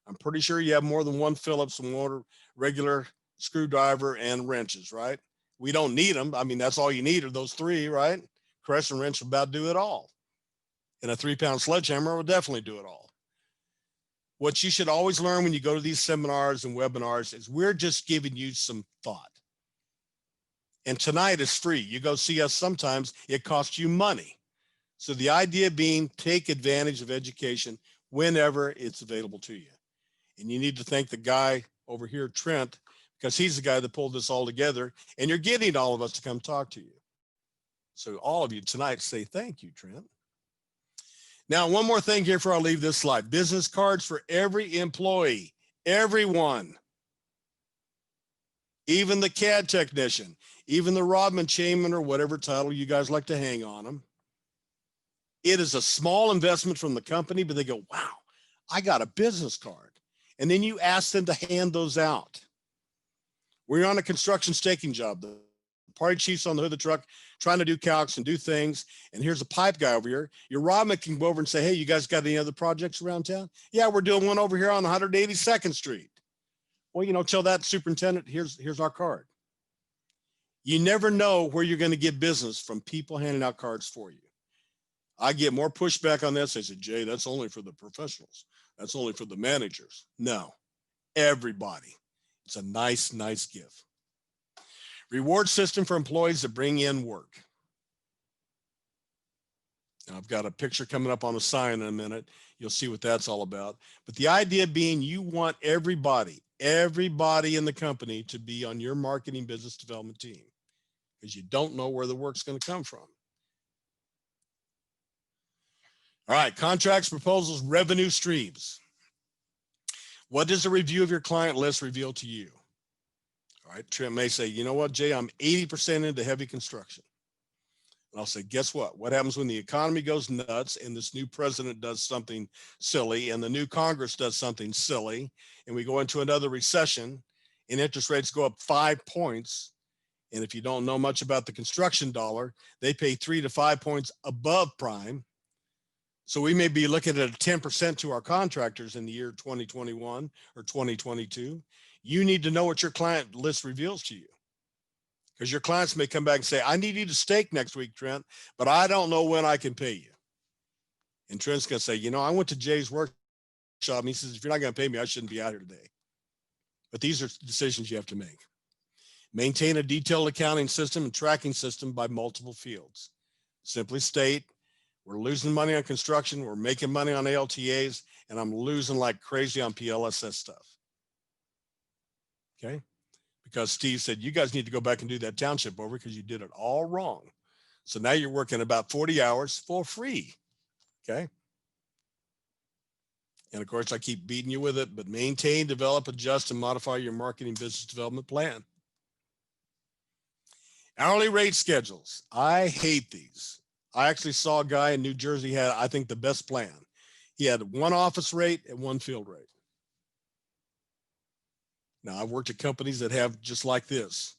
I'm pretty sure you have more than one Phillips and one regular screwdriver and wrenches, right? We don't need them. I mean, that's all you need are those 3, right? Crescent wrench will about do it all. And a 3-pound sledgehammer will definitely do it all. What you should always learn when you go to these seminars and webinars is we're just giving you some thought. And tonight is free. You go see us sometimes, it costs you money. So the idea being take advantage of education whenever it's available to you. And you need to thank the guy over here, Trent, because he's the guy that pulled this all together, and you're getting all of us to come talk to you. So all of you tonight say thank you, Trent. Now, one more thing here before I leave this slide. Business cards for every employee, everyone, even the CAD technician, even the Rodman chairman or whatever title you guys like to hang on them. It is a small investment from the company, but they go, wow, I got a business card. And then you ask them to hand those out. We're on a construction staking job. The party chief's on the hood of the truck trying to do calcs and do things. And here's a pipe guy over here. Your Rodman can go over and say, hey, you guys got any other projects around town? Yeah, we're doing one over here on 182nd Street. Well, you know, tell that superintendent, here's our card. You never know where you're going to get business from people handing out cards for you. I get more pushback on this. I said, Jay, that's only for the professionals. That's only for the managers. No, everybody. It's a nice gift. Reward system for employees that bring in work. Now, I've got a picture coming up on a sign in a minute. You'll see what that's all about. But the idea being you want everybody in the company to be on your marketing business development team, because you don't know where the work's going to come from. All right, contracts, proposals, revenue streams. What does a review of your client list reveal to you? All right, Trent may say, you know what, Jay, I'm 80% into heavy construction. And I'll say, guess what? What happens when the economy goes nuts and this new president does something silly and the new Congress does something silly and we go into another recession and interest rates go up 5 points? And if you don't know much about the construction dollar, they pay 3 to 5 points above prime. So we may be looking at a 10% to our contractors in the year 2021 or 2022. You need to know what your client list reveals to you, because your clients may come back and say, I need you to stake next week, Trent, but I don't know when I can pay you. And Trent's going to say, you know, I went to Jay's workshop and he says, if you're not going to pay me, I shouldn't be out here today. But these are decisions you have to make. Maintain a detailed accounting system and tracking system by multiple fields. Simply state We're losing money on construction. We're making money on ALTAs, and I'm losing like crazy on PLSS stuff. Okay. Because Steve said, you guys need to go back and do that township over because you did it all wrong. So now you're working about 40 hours for free. Okay. And of course, I keep beating you with it, but maintain, develop, adjust, and modify your marketing business development plan. Hourly rate schedules. I hate these. I actually saw a guy in New Jersey had, I think, the best plan. He had one office rate and one field rate. Now, I've worked at companies that have just like this,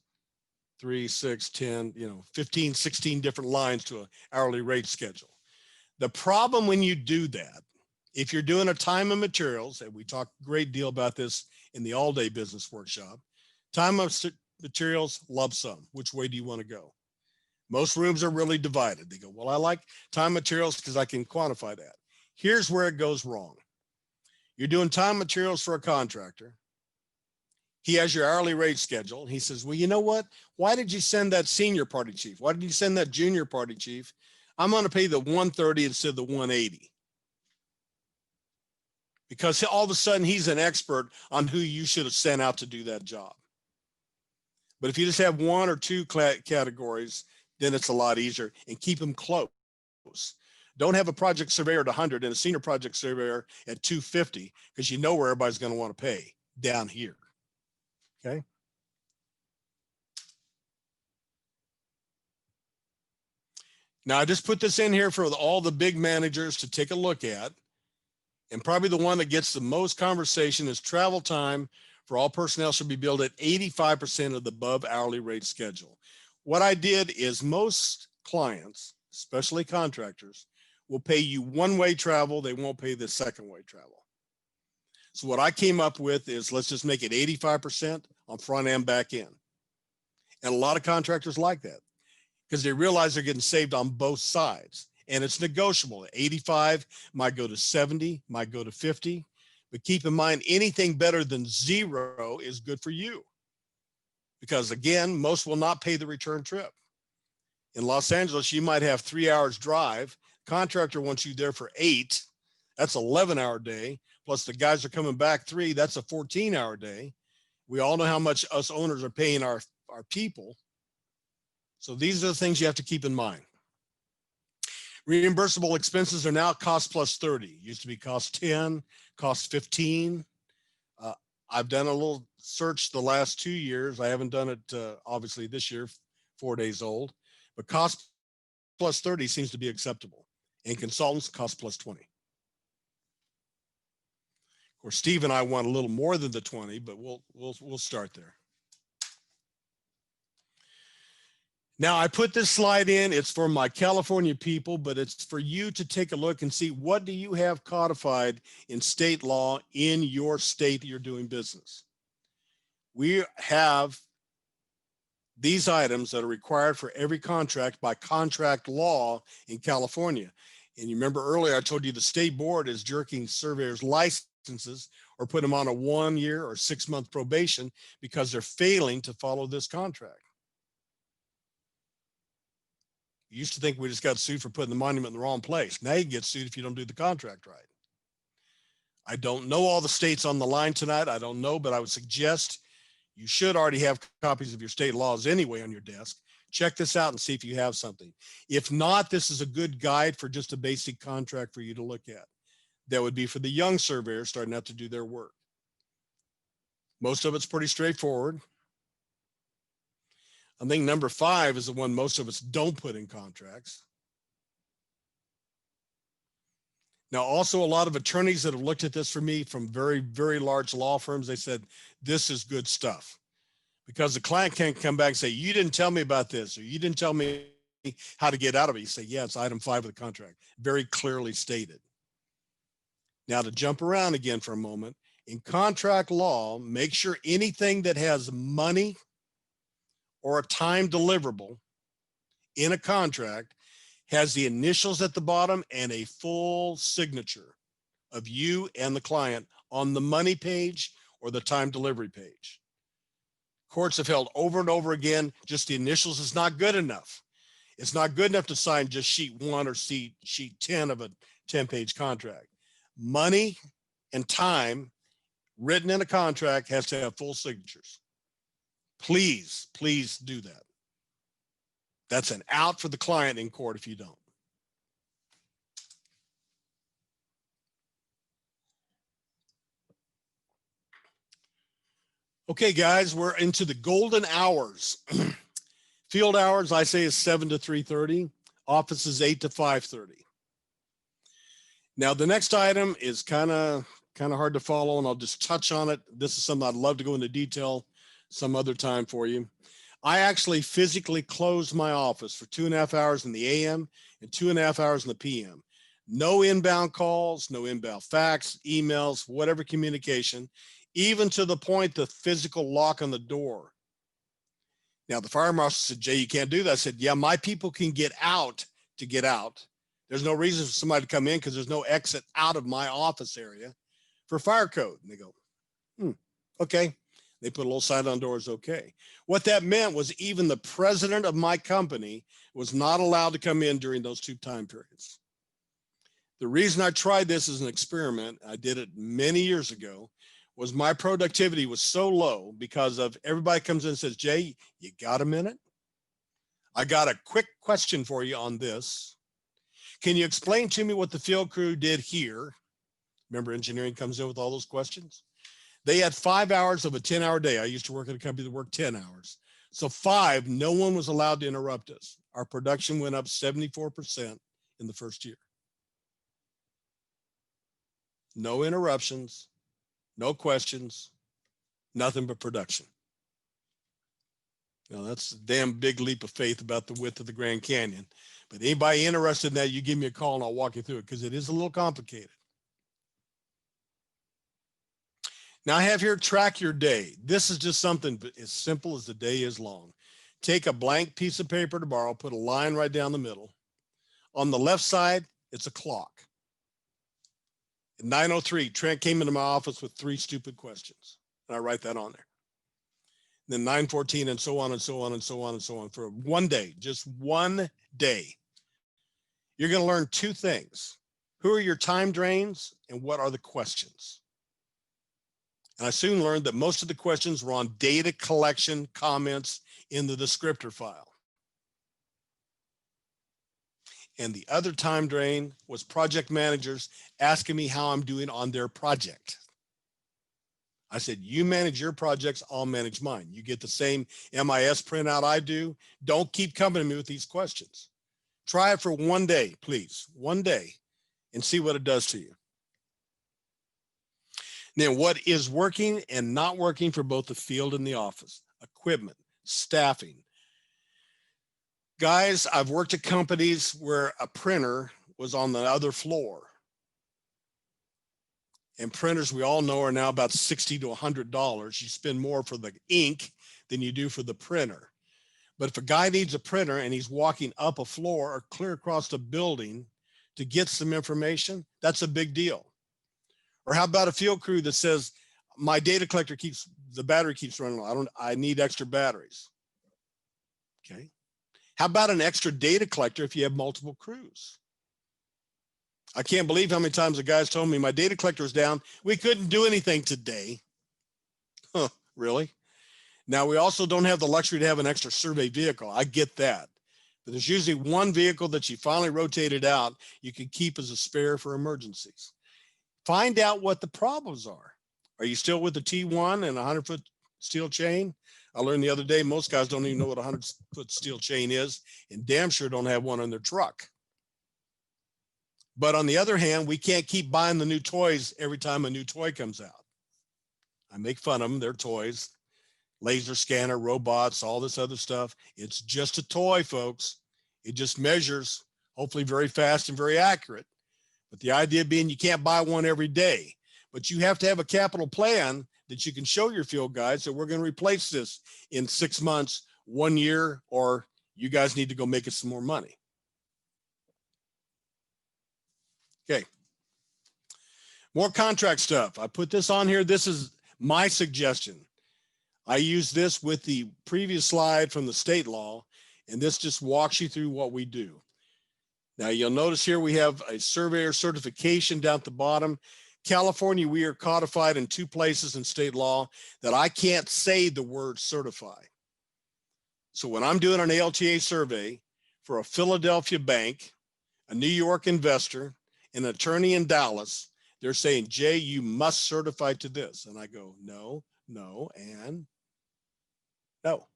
3, 6, 10, 15, 16 different lines to an hourly rate schedule. The problem when you do that, if you're doing a time and materials, and we talk a great deal about this in the all-day business workshop, time of materials, lump sum. Which way do you want to go? Most rooms are really divided. They go, well, I like time materials because I can quantify that. Here's where it goes wrong. You're doing time materials for a contractor. He has your hourly rate schedule. He says, well, you know what? Why did you send that senior party chief? Why did you send that junior party chief? I'm going to pay the 130 instead of the 180. Because all of a sudden he's an expert on who you should have sent out to do that job. But if you just have one or two categories, then it's a lot easier, and keep them close. Don't have a project surveyor at 100 and a senior project surveyor at 250, because you know where everybody's going to want to pay down here. Okay. Now I just put this in here for all the big managers to take a look at. And probably the one that gets the most conversation is travel time for all personnel should be billed at 85% of the above hourly rate schedule. What I did is most clients, especially contractors, will pay you one-way travel. They won't pay the second-way travel. So what I came up with is let's just make it 85% on front and back end. And a lot of contractors like that because they realize they're getting saved on both sides. And it's negotiable. 85 might go to 70, might go to 50. But keep in mind, anything better than 0 is good for you. Because again, most will not pay the return trip. In Los Angeles, you might have 3 hours drive. Contractor wants you there for 8. That's 11-hour day. Plus the guys are coming back 3. That's a 14-hour day. We all know how much us owners are paying our people. So these are the things you have to keep in mind. Reimbursable expenses are now cost plus 30. Used to be cost 10, cost 15. I've done a little search the last 2 years. I haven't done it obviously this year, 4 days old, but cost plus 30 seems to be acceptable. And consultants cost plus 20. Of course, Steve and I want a little more than the 20, but we'll start there. Now I put this slide in, it's for my California people, but it's for you to take a look and see what do you have codified in state law in your state that you're doing business. We have these items that are required for every contract by contract law in California. And you remember earlier, I told you the state board is jerking surveyors' licenses or put them on a 1-year or 6-month probation because they're failing to follow this contract. You used to think we just got sued for putting the monument in the wrong place. Now you get sued if you don't do the contract right. I don't know all the states on the line tonight. I don't know, but I would suggest you should already have copies of your state laws anyway on your desk. Check this out and see if you have something. If not, this is a good guide for just a basic contract for you to look at. That would be for the young surveyors starting out to do their work. Most of it's pretty straightforward. I think number 5 is the one most of us don't put in contracts. Now, also a lot of attorneys that have looked at this for me from very, very large law firms, they said, this is good stuff. Because the client can't come back and say, you didn't tell me about this, or you didn't tell me how to get out of it. You say, yeah, it's item 5 of the contract, very clearly stated. Now to jump around again for a moment, in contract law, make sure anything that has money or a time deliverable in a contract has the initials at the bottom and a full signature of you and the client on the money page or the time delivery page. Courts have held over and over again, just the initials is not good enough. It's not good enough to sign just sheet 1 or sheet 10 of a 10-page contract. Money and time written in a contract has to have full signatures. Please, please do that. That's an out for the client in court if you don't. Okay, guys, we're into the golden hours. Field hours, I say, is 7 to 3:30. Office is 8 to 5:30. Now, the next item is kind of hard to follow, and I'll just touch on it. This is something I'd love to go into detail some other time for you. I actually physically closed my office for 2.5 hours in the AM and 2.5 hours in the PM. No inbound calls, no inbound fax, emails, whatever communication, even to the point the physical lock on the door. Now, the fire marshal said, Jay, you can't do that. I said, yeah, my people can get out to get out. There's no reason for somebody to come in because there's no exit out of my office area for fire code. And they go, okay. They put a little sign on doors, okay. What that meant was even the president of my company was not allowed to come in during those 2 time periods. The reason I tried this as an experiment, I did it many years ago, was my productivity was so low because of everybody comes in and says, Jay, you got a minute? I got a quick question for you on this. Can you explain to me what the field crew did here? Remember, engineering comes in with all those questions. They had 5 hours of a 10-hour day. I used to work at a company that worked 10 hours. So 5, no one was allowed to interrupt us. Our production went up 74% in the first year. No interruptions, no questions, nothing but production. Now that's a damn big leap of faith about the width of the Grand Canyon. But anybody interested in that, you give me a call and I'll walk you through it because it is a little complicated. Now I have here, track your day. This is just something as simple as the day is long. Take a blank piece of paper tomorrow, put a line right down the middle. On the left side, it's a clock. At 9:03, Trent came into my office with 3 stupid questions. And I write that on there. Then 9:14 and so on and so on and so on and so on for one day, just one day. You're going to learn 2 things. Who are your time drains and what are the questions? And I soon learned that most of the questions were on data collection comments in the descriptor file. And the other time drain was project managers asking me how I'm doing on their project. I said, you manage your projects, I'll manage mine. You get the same MIS printout I do. Don't keep coming to me with these questions. Try it for one day, please, one day, and see what it does to you. Then what is working and not working for both the field and the office? Equipment, staffing. Guys, I've worked at companies where a printer was on the other floor. And printers, we all know, are now about $60 to $100. You spend more for the ink than you do for the printer. But if a guy needs a printer and he's walking up a floor or clear across the building to get some information, that's a big deal. Or how about a field crew that says, my data collector the battery keeps running low. I need extra batteries. Okay. How about an extra data collector if you have multiple crews? I can't believe how many times the guys told me my data collector is down. We couldn't do anything today. Huh, really? Now, we also don't have the luxury to have an extra survey vehicle. I get that. But there's usually one vehicle that you finally rotated out you can keep as a spare for emergencies. Find out what the problems are. Are you still with the T1 and a 100-foot steel chain? I learned the other day, most guys don't even know what a 100-foot steel chain is and damn sure don't have one in their truck. But on the other hand, we can't keep buying the new toys every time a new toy comes out. I make fun of them, they're toys. Laser scanner, robots, all this other stuff. It's just a toy, folks. It just measures, hopefully very fast and very accurate. But the idea being you can't buy one every day, but you have to have a capital plan that you can show your field guys that we're going to replace this in 6 months, 1 year, or you guys need to go make us some more money. Okay. More contract stuff. I put this on here. This is my suggestion. I use this with the previous slide from the state law. And this just walks you through what we do. Now you'll notice here we have a surveyor certification down at the bottom. California, we are codified in 2 places in state law that I can't say the word certify. So when I'm doing an ALTA survey for a Philadelphia bank, a New York investor, an attorney in Dallas, they're saying, Jay, you must certify to this. And I go, no, no, and no.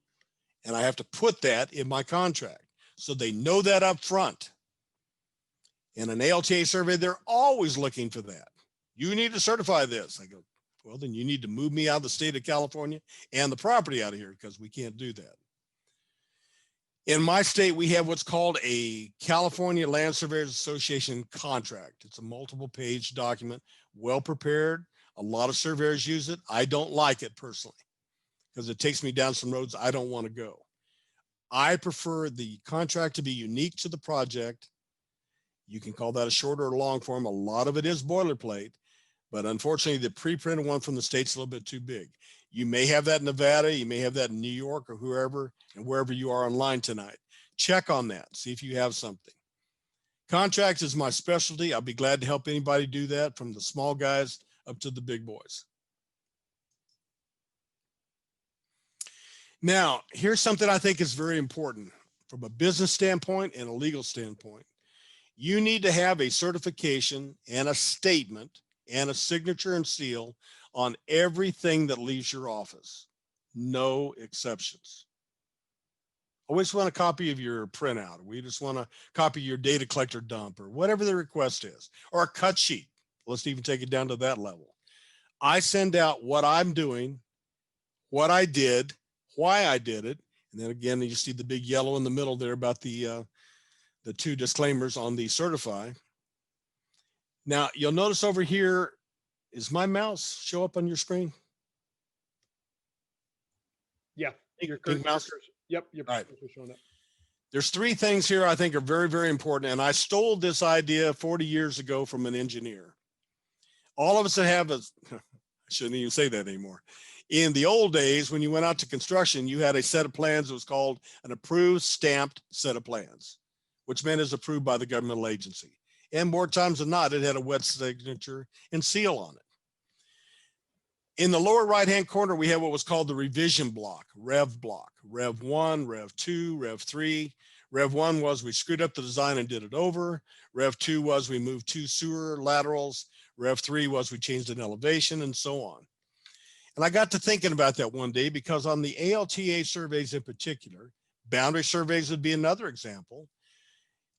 And I have to put that in my contract. So they know that up front. In an ALTA survey, they're always looking for that. You need to certify this. I go, well, then you need to move me out of the state of California and the property out of here because we can't do that. In my state, we have what's called a California Land Surveyors Association contract. It's a multiple page document, well prepared. A lot of surveyors use it. I don't like it personally because it takes me down some roads I don't want to go. I prefer the contract to be unique to the project. You can call that a short or long form. A lot of it is boilerplate, but unfortunately the pre-printed one from the state's a little bit too big. You may have that in Nevada, you may have that in New York or whoever and wherever you are online tonight. Check on that, see if you have something. Contract is my specialty. I'll be glad to help anybody do that, from the small guys up to the big boys. Now, here's something I think is very important from a business standpoint and a legal standpoint. You need to have a certification and a statement and a signature and seal on everything that leaves your office. No exceptions. We just want a copy of your printout. We just want a copy of your data collector dump or whatever the request is, or a cut sheet. Let's even take it down to that level. I send out what I'm doing, what I did, why I did it. And then again, you see the big yellow in the middle there about the 2 disclaimers on the certify. Now you'll notice over here, is my mouse show up on your screen? Yeah. Your Pink mouse? Yep. Your All right. showing up. There's 3 things here I think are very, very important. And I stole this idea 40 years ago from an engineer. All of us that have a, I shouldn't even say that anymore. In the old days, when you went out to construction, you had a set of plans that was called an approved stamped set of plans, which meant it's approved by the governmental agency. And more times than not, it had a wet signature and seal on it. In the lower right-hand corner, we have what was called the revision block, Rev block, Rev 1, Rev 2, Rev 3. Rev 1 was we screwed up the design and did it over. Rev 2 was we moved 2 sewer laterals. Rev 3 was we changed an elevation, and so on. And I got to thinking about that one day, because on the ALTA surveys in particular, boundary surveys would be another example.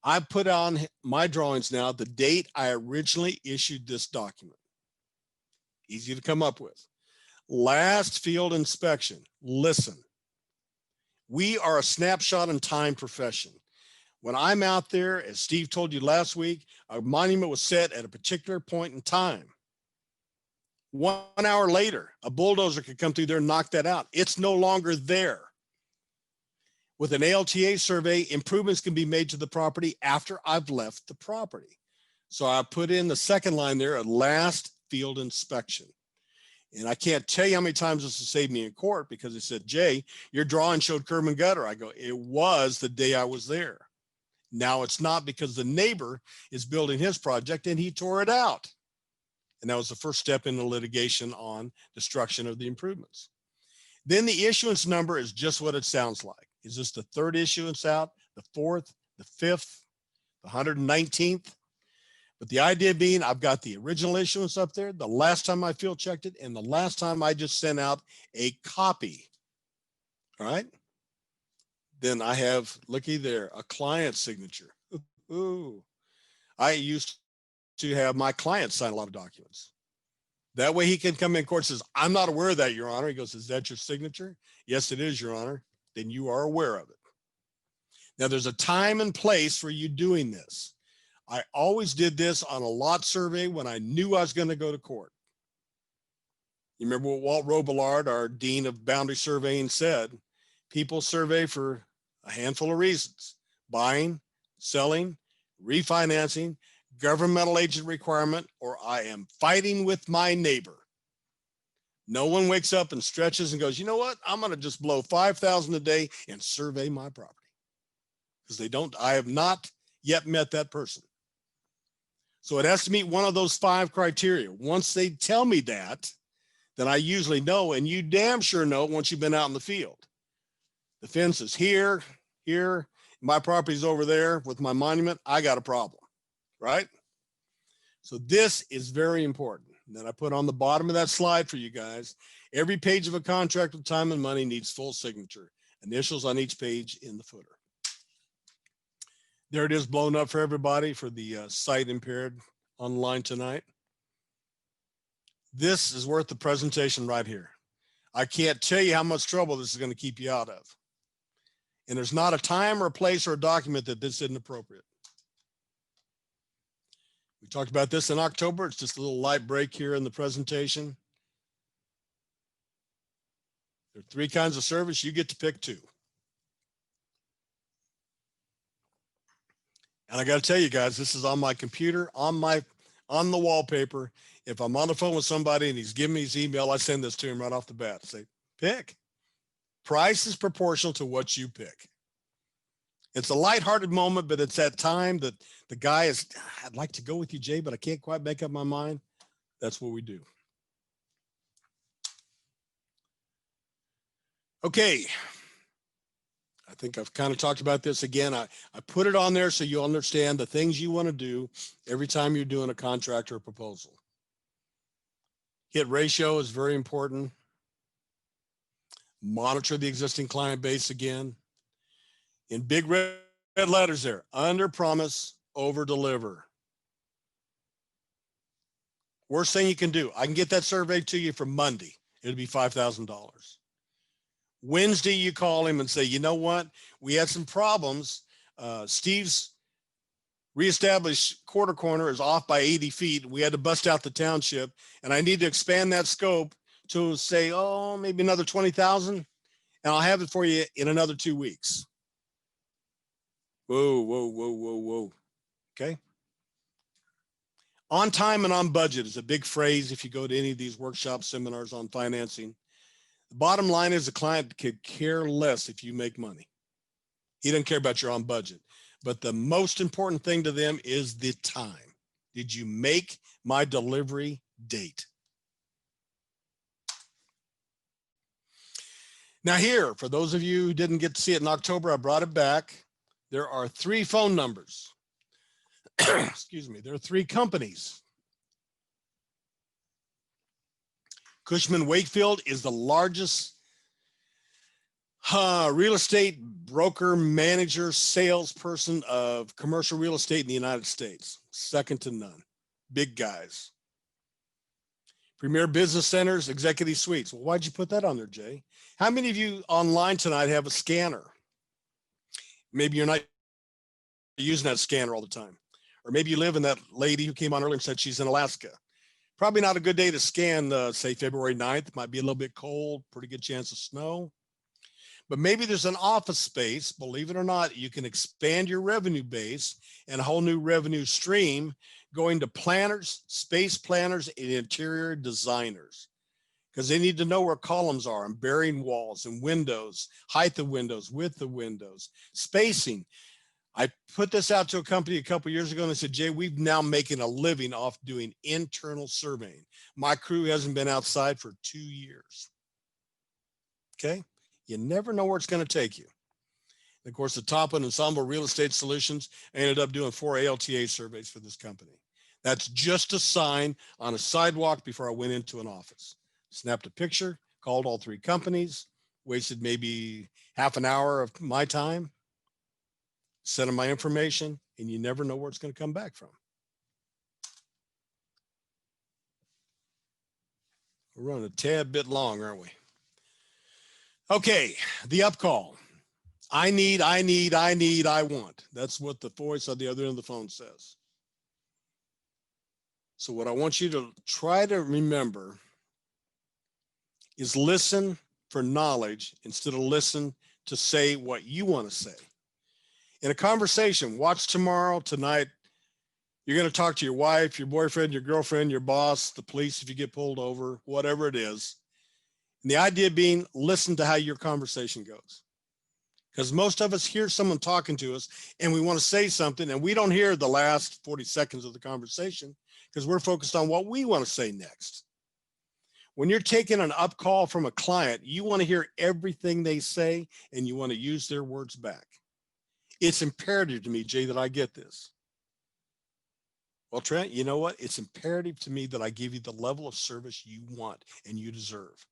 I put on my drawings now the date I originally issued this document. Easy to come up with. Last field inspection. Listen, we are a snapshot in time profession. When I'm out there, as Steve told you last week, a monument was set at a particular point in time. 1 hour later, a bulldozer could come through there and knock that out. It's no longer there. With an ALTA survey, improvements can be made to the property after I've left the property. So I put in the second line there, a last field inspection. And I can't tell you how many times this has saved me in court, because it said, Jay, your drawing showed curb and gutter. I go, it was the day I was there. Now it's not, because the neighbor is building his project and he tore it out. And that was the first step in the litigation on destruction of the improvements. Then the issuance number is just what it sounds like. Is this the 3rd issuance out, the 4th, the 5th, the 119th? But the idea being, I've got the original issuance up there, the last time I field checked it, and the last time I just sent out a copy. All right. Then I have, looky there, a client signature. Ooh. I used to have my client sign a lot of documents. That way he can come in court and says, I'm not aware of that, Your Honor. He goes, is that your signature? Yes, it is, Your Honor. Then you are aware of it. Now there's a time and place for you doing this. I always did this on a lot survey when I knew I was going to go to court. You remember what Walt Robillard, our Dean of Boundary Surveying, said? People survey for a handful of reasons: buying, selling, refinancing, governmental agent requirement, or I am fighting with my neighbor. No one wakes up and stretches and goes, you know what? I'm going to just blow $5,000 a day and survey my property. because I have not yet met that person. So it has to meet one of those 5 criteria. Once they tell me that, then I usually know, and you damn sure know once you've been out in the field. The fence is here, my property's over there with my monument. I got a problem, right? So this is very important. And then I put on the bottom of that slide for you guys, every page of a contract with time and money needs full signature, initials on each page in the footer. There it is, blown up for everybody for the sight impaired online tonight. This is worth the presentation right here. I can't tell you how much trouble this is going to keep you out of. And there's not a time or a place or a document that this isn't appropriate. We talked about this in October. It's just a little light break here in the presentation. There are 3 kinds of service. You get to pick 2. And I got to tell you guys, this is on my computer, on the wallpaper. If I'm on the phone with somebody and he's giving me his email, I send this to him right off the bat. Say, pick. Price is proportional to what you pick. It's a lighthearted moment, but it's that time that the guy is, I'd like to go with you, Jay, but I can't quite make up my mind. That's what we do. Okay. I think I've kind of talked about this again. I put it on there so you understand the things you want to do every time you're doing a contract or a proposal. Hit ratio is very important. Monitor the existing client base again. In big red letters there, under promise, over deliver. Worst thing you can do, I can get that survey to you for Monday. It'll be $5,000. Wednesday, you call him and say, you know what? We had some problems. Steve's reestablished quarter corner is off by 80 feet. We had to bust out the township, and I need to expand that scope to say, oh, maybe another 20,000, and I'll have it for you in another 2 weeks. Whoa, whoa, whoa, whoa, whoa. Okay. On time and on budget is a big phrase if you go to any of these workshop seminars on financing. The bottom line is the client could care less if you make money. He doesn't care about your on budget. But the most important thing to them is the time. Did you make my delivery date? Now here, for those of you who didn't get to see it in October, I brought it back. There are 3 phone numbers. Excuse me. There are 3 companies. Cushman Wakefield is the largest real estate broker, manager, salesperson of commercial real estate in the United States. Second to none. Big guys. Premier Business Centers, Executive Suites. Well, why'd you put that on there, Jay? How many of you online tonight have a scanner? Maybe you're not using that scanner all the time. Or maybe you live in that lady who came on earlier and said she's in Alaska. Probably not a good day to scan, say February 9th. Might be a little bit cold, pretty good chance of snow. But maybe there's an office space, believe it or not, you can expand your revenue base and a whole new revenue stream going to planners, space planners, and interior designers. Because they need to know where columns are and bearing walls and windows, height of windows, width of windows, spacing. I put this out to a company a couple of years ago and they said, Jay, we've now making a living off doing internal surveying. My crew hasn't been outside for 2 years. Okay. You never know where it's going to take you. And of course, the top one, Ensemble Real Estate Solutions, I ended up doing 4 ALTA surveys for this company. That's just a sign on a sidewalk before I went into an office. Snapped a picture, called all 3 companies, wasted maybe half an hour of my time, sent them my information, and you never know where it's going to come back from. We're running a tad bit long, aren't we? Okay, the up call. I need, I want. That's what the voice on the other end of the phone says. So what I want you to try to remember is listen for knowledge instead of listen to say what you want to say. In a conversation, watch tomorrow, tonight, you're going to talk to your wife, your boyfriend, your girlfriend, your boss, the police if you get pulled over, whatever it is. And the idea being, listen to how your conversation goes. Because most of us hear someone talking to us and we want to say something and we don't hear the last 40 seconds of the conversation because we're focused on what we want to say next. When you're taking an up call from a client, you want to hear everything they say and you want to use their words back. It's imperative to me, Jay, that I get this. Well, Trent, you know what? It's imperative to me that I give you the level of service you want and you deserve.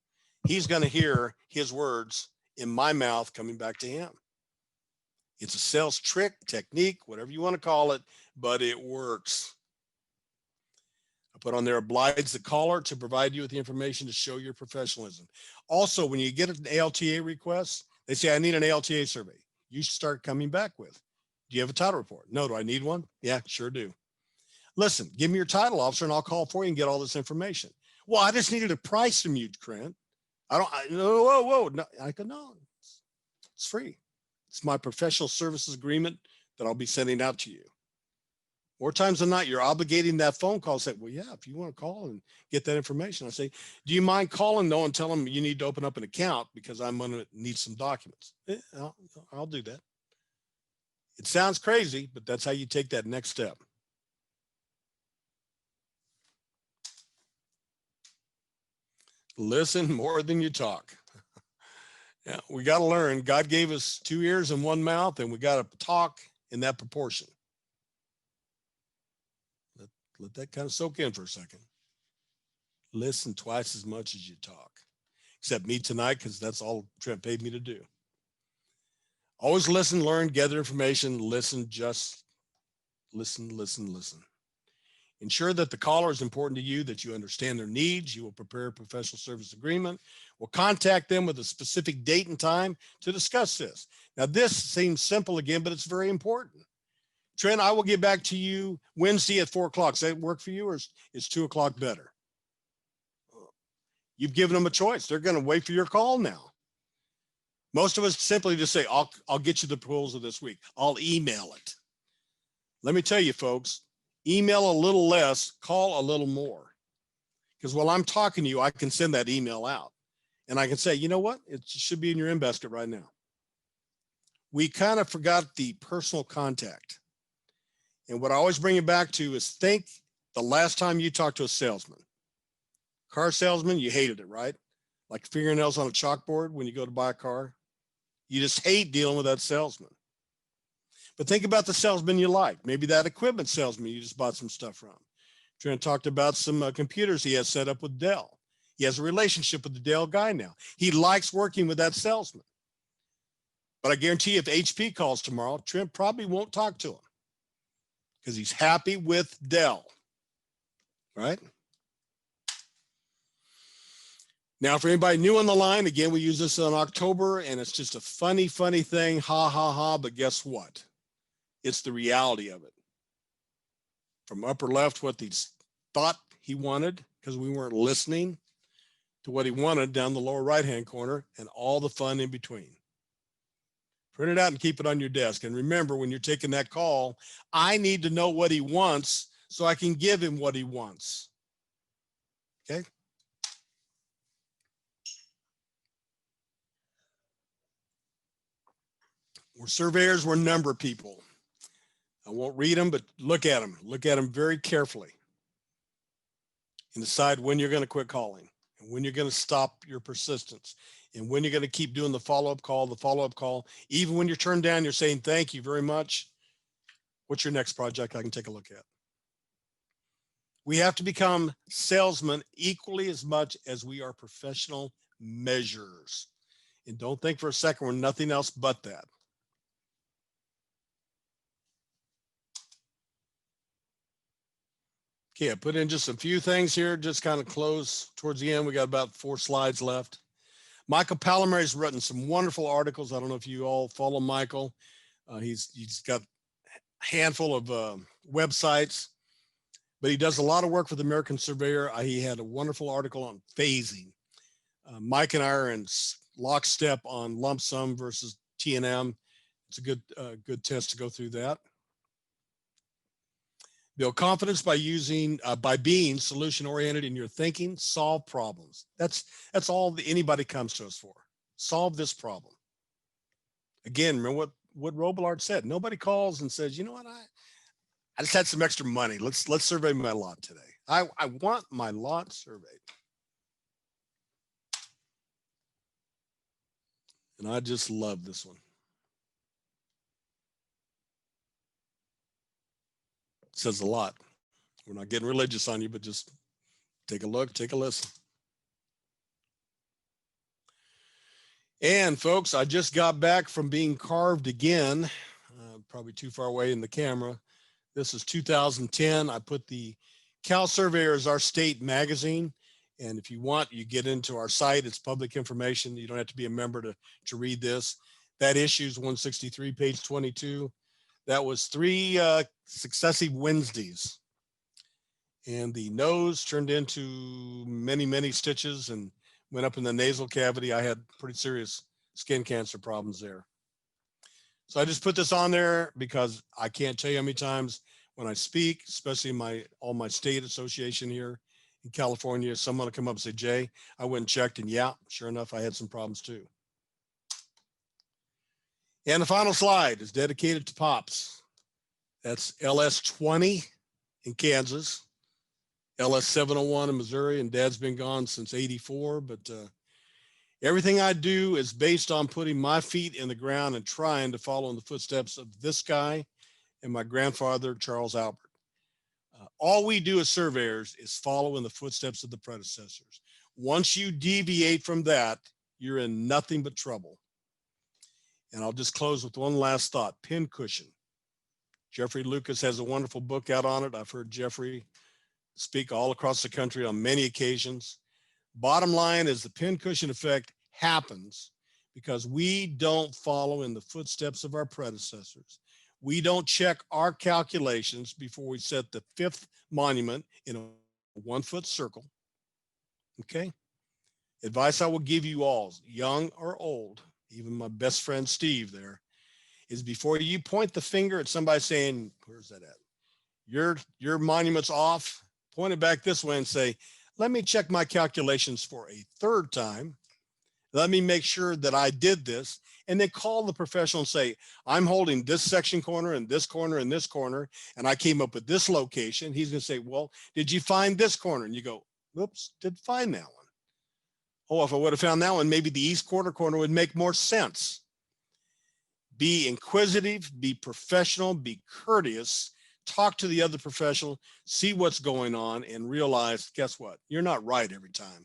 He's going to hear his words in my mouth coming back to him. It's a sales trick, technique, whatever you want to call it, but it works. I put on there, oblige the caller to provide you with the information to show your professionalism. Also, when you get an ALTA request, they say, I need an ALTA survey. You should start coming back with, do you have a title report? No, do I need one? Yeah, sure do. Listen, give me your title, officer, and I'll call for you and get all this information. Well, I just needed a price from you, Trent. Whoa. No, I go, no, it's free. It's my professional services agreement that I'll be sending out to you. More times than not, you're obligating that phone call. Say, well, yeah, if you want to call and get that information. I say, do you mind calling though and tell them you need to open up an account because I'm going to need some documents? Yeah, I'll do that. It sounds crazy, but that's how you take that next step. Listen more than you talk. Yeah, we got to learn. God gave us 2 ears and 1 mouth, and we got to talk in that proportion. Let that kind of soak in for a second. Listen twice as much as you talk, except me tonight, because that's all Trent paid me to do. Always listen, learn, gather information, listen, just listen. Ensure that the caller is important to you, that you understand their needs. You will prepare a professional service agreement. We'll contact them with a specific date and time to discuss this. Now, this seems simple again, but it's very important. Trent, I will get back to you Wednesday at 4 o'clock. Does that work for you, or is 2 o'clock better? You've given them a choice. They're going to wait for your call now. Most of us simply just say, I'll get you the proposal this week. I'll email it. Let me tell you, folks, email a little less, call a little more. Because while I'm talking to you, I can send that email out. And I can say, you know what? It should be in your inbox right now. We kind of forgot the personal contact. And what I always bring it back to is think the last time you talked to a salesman. Car salesman, you hated it, right? Like fingernails on a chalkboard when you go to buy a car. You just hate dealing with that salesman. But think about the salesman you like. Maybe that equipment salesman you just bought some stuff from. Trent talked about some computers he has set up with Dell. He has a relationship with the Dell guy now. He likes working with that salesman. But I guarantee you, if HP calls tomorrow, Trent probably won't talk to him because he's happy with Dell, right? Now, for anybody new on the line, again, we use this in October, and it's just a funny thing, ha, ha, ha, but guess what? It's the reality of it. From upper left, what he thought he wanted, because we weren't listening, to what he wanted down the lower right-hand corner, and all the fun in between. Print it out and keep it on your desk. And remember, when you're taking that call, I need to know what he wants so I can give him what he wants. Okay? We're surveyors, we're number people. I won't read them, but look at them. Look at them very carefully and decide when you're going to quit calling and when you're going to stop your persistence and when you're going to keep doing the follow-up call. Even when you're turned down, you're saying, thank you very much. What's your next project I can take a look at? We have to become salesmen equally as much as we are professional measurers. And don't think for a second we're nothing else but that. Okay, I put in just a few things here, just kind of close towards the end. We got about 4 slides left. Michael Palomar has written some wonderful articles. I don't know if you all follow Michael. He's got a handful of websites, but he does a lot of work with American Surveyor. He had a wonderful article on phasing. Mike and I are in lockstep on lump sum versus T&M. It's a good test to go through that. Build confidence by being solution oriented in your thinking. Solve problems. That's all anybody comes to us for. Solve this problem. Again, remember what Robillard said. Nobody calls and says, you know what, I just had some extra money. Let's survey my lot today. I want my lot surveyed. And I just love this one. It says a lot. We're not getting religious on you, but just take a look, take a listen. And folks, I just got back from being carved again, probably too far away in the camera. This is 2010. I put the Cal Surveyors, our state magazine. And if you want, you get into our site. It's public information. You don't have to be a member to read this. That issue's 163, page 22. That was 3 successive Wednesdays. And the nose turned into many, many stitches and went up in the nasal cavity. I had pretty serious skin cancer problems there. So I just put this on there because I can't tell you how many times when I speak, especially in all my state association here in California, someone will come up and say, Jay, I went and checked, and yeah, sure enough, I had some problems too. And the final slide is dedicated to Pops. That's LS 20 in Kansas, LS 701 in Missouri, and Dad's been gone since '84, but everything I do is based on putting my feet in the ground and trying to follow in the footsteps of this guy and my grandfather, Charles Albert. All we do as surveyors is follow in the footsteps of the predecessors. Once you deviate from that, you're in nothing but trouble. And I'll just close with one last thought, pincushion. Jeffrey Lucas has a wonderful book out on it. I've heard Jeffrey speak all across the country on many occasions. Bottom line is the pincushion effect happens because we don't follow in the footsteps of our predecessors. We don't check our calculations before we set the 5th monument in a 1-foot circle. Okay? Advice I will give you all, young or old, even my best friend Steve there, is before you point the finger at somebody saying, where's that at? Your monument's off, point it back this way and say, let me check my calculations for a 3rd time. Let me make sure that I did this. And then call the professional and say, I'm holding this section corner and this corner and this corner, and I came up with this location. He's going to say, well, did you find this corner? And you go, whoops, did find that one. Oh, if I would have found that one, maybe the east corner would make more sense. Be inquisitive, be professional, be courteous, talk to the other professional, see what's going on, and realize, guess what? You're not right every time.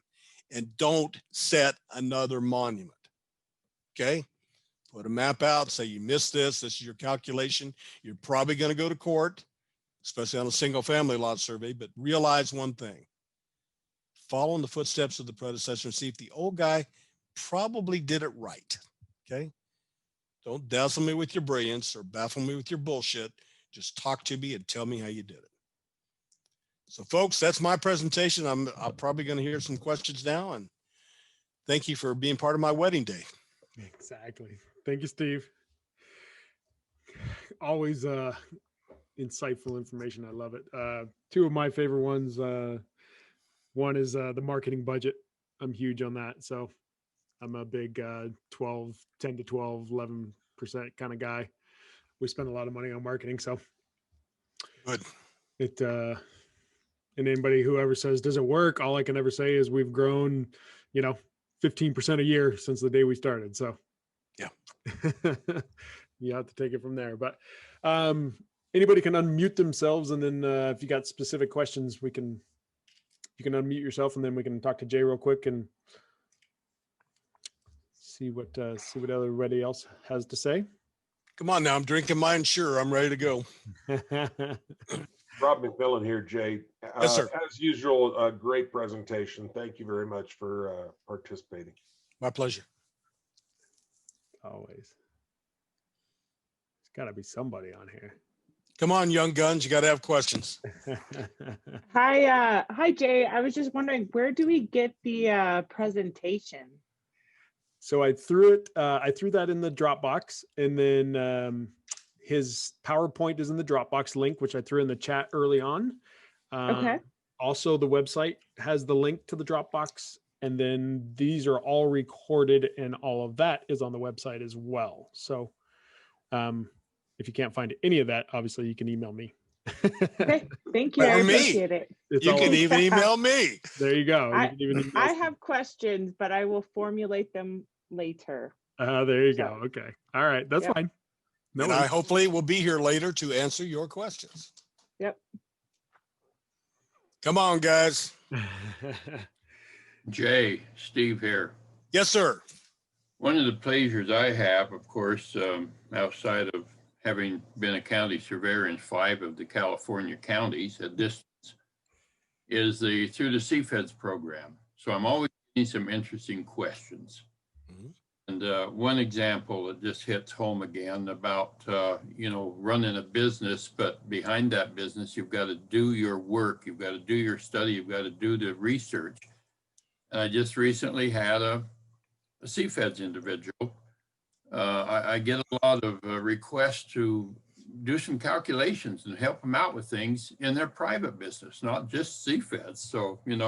And don't set another monument. Okay? Put a map out, say you missed this is your calculation. You're probably going to go to court, especially on a single family lot survey, but realize one thing. Follow in the footsteps of the predecessor and see if the old guy probably did it right. Okay? Don't dazzle me with your brilliance or baffle me with your bullshit. Just talk to me and tell me how you did it. So folks, that's my presentation. I'm probably going to hear some questions now, and thank you for being part of my wedding day. Exactly. Thank you, Steve. Always insightful information. I love it. 2 of my favorite ones. One is the marketing budget. I'm huge on that. So I'm a big 10 to 12, 11% kind of guy. We spend a lot of money on marketing. So Good. And anybody who ever says, does it work? All I can ever say is we've grown, 15% a year since the day we started. So yeah, you have to take it from there. But anybody can unmute themselves. And then if you got specific questions, you can unmute yourself, and then we can talk to Jay real quick and see what everybody else has to say. Come on now, I'm drinking mine. Sure, I'm ready to go. Rob McMillan here, Jay. Yes, sir. As usual, a great presentation. Thank you very much for participating. My pleasure. Always. There's got to be somebody on here. Come on, young guns. You got to have questions. Hi, Jay. I was just wondering, where do we get the presentation? So I threw that in the Dropbox, and then his PowerPoint is in the Dropbox link, which I threw in the chat early on. Okay. Also, the website has the link to the Dropbox, And then these are all recorded and all of that is on the website as well. So if you can't find any of that, obviously you can email me. Okay, thank you. I Or me. appreciate it. It's You all can over. even email me. There you go. You I- can even email I us. have questions, but I will formulate them later. There you so- go. Okay. All right. That's Yep. fine. No And I worries. hopefully will be here later to answer your questions. Yep. Come on, guys. Jay, Steve here. Yes, sir. One of the pleasures I have, of course, outside of having been a county surveyor in 5 of the California counties at distance, is through the CFEDS program. So I'm always getting some interesting questions. Mhm. And one example that just hits home again about, running a business, but behind that business, you've got to do your work, you've got to do your study, you've got to do the research. And I just recently had a CFEDS individual. I get a lot of requests to do some calculations and help them out with things in their private business, not just CFEDS. So, and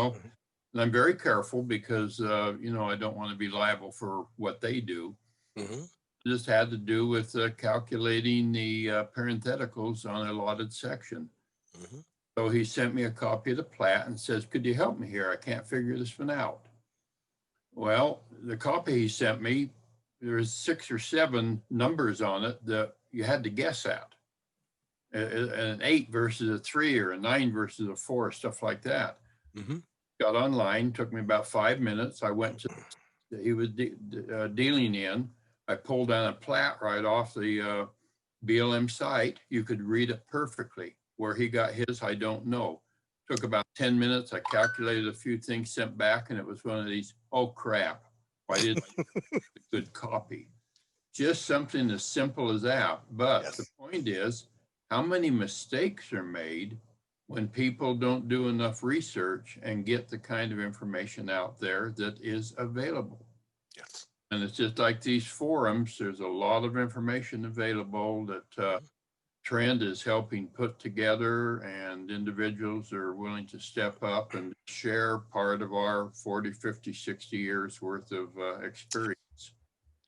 I'm very careful because, I don't want to be liable for what they do. Mhm. This had to do with calculating the parentheticals on a allotted section. Mhm. So he sent me a copy of the plat and says, could you help me here? I can't figure this one out. Well, the copy he sent me, there's 6 or 7 numbers on it that you had to guess at. An 8 versus a 3 or a 9 versus a 4, stuff like that. Mhm. Got online, took me about 5 minutes. I went to, he was dealing in. I pulled down a plat right off the BLM site. You could read it perfectly. Where he got his, I don't know. Took about 10 minutes. I calculated a few things, sent back, and it was one of these, oh crap, why didn't I get a good copy? Just something as simple as that. But Yes. the point is, how many mistakes are made when people don't do enough research and get the kind of information out there that is available? Yes. And it's just like these forums, there's a lot of information available that Trend is helping put together, and individuals are willing to step up and share part of our 40, 50, 60 years worth of experience.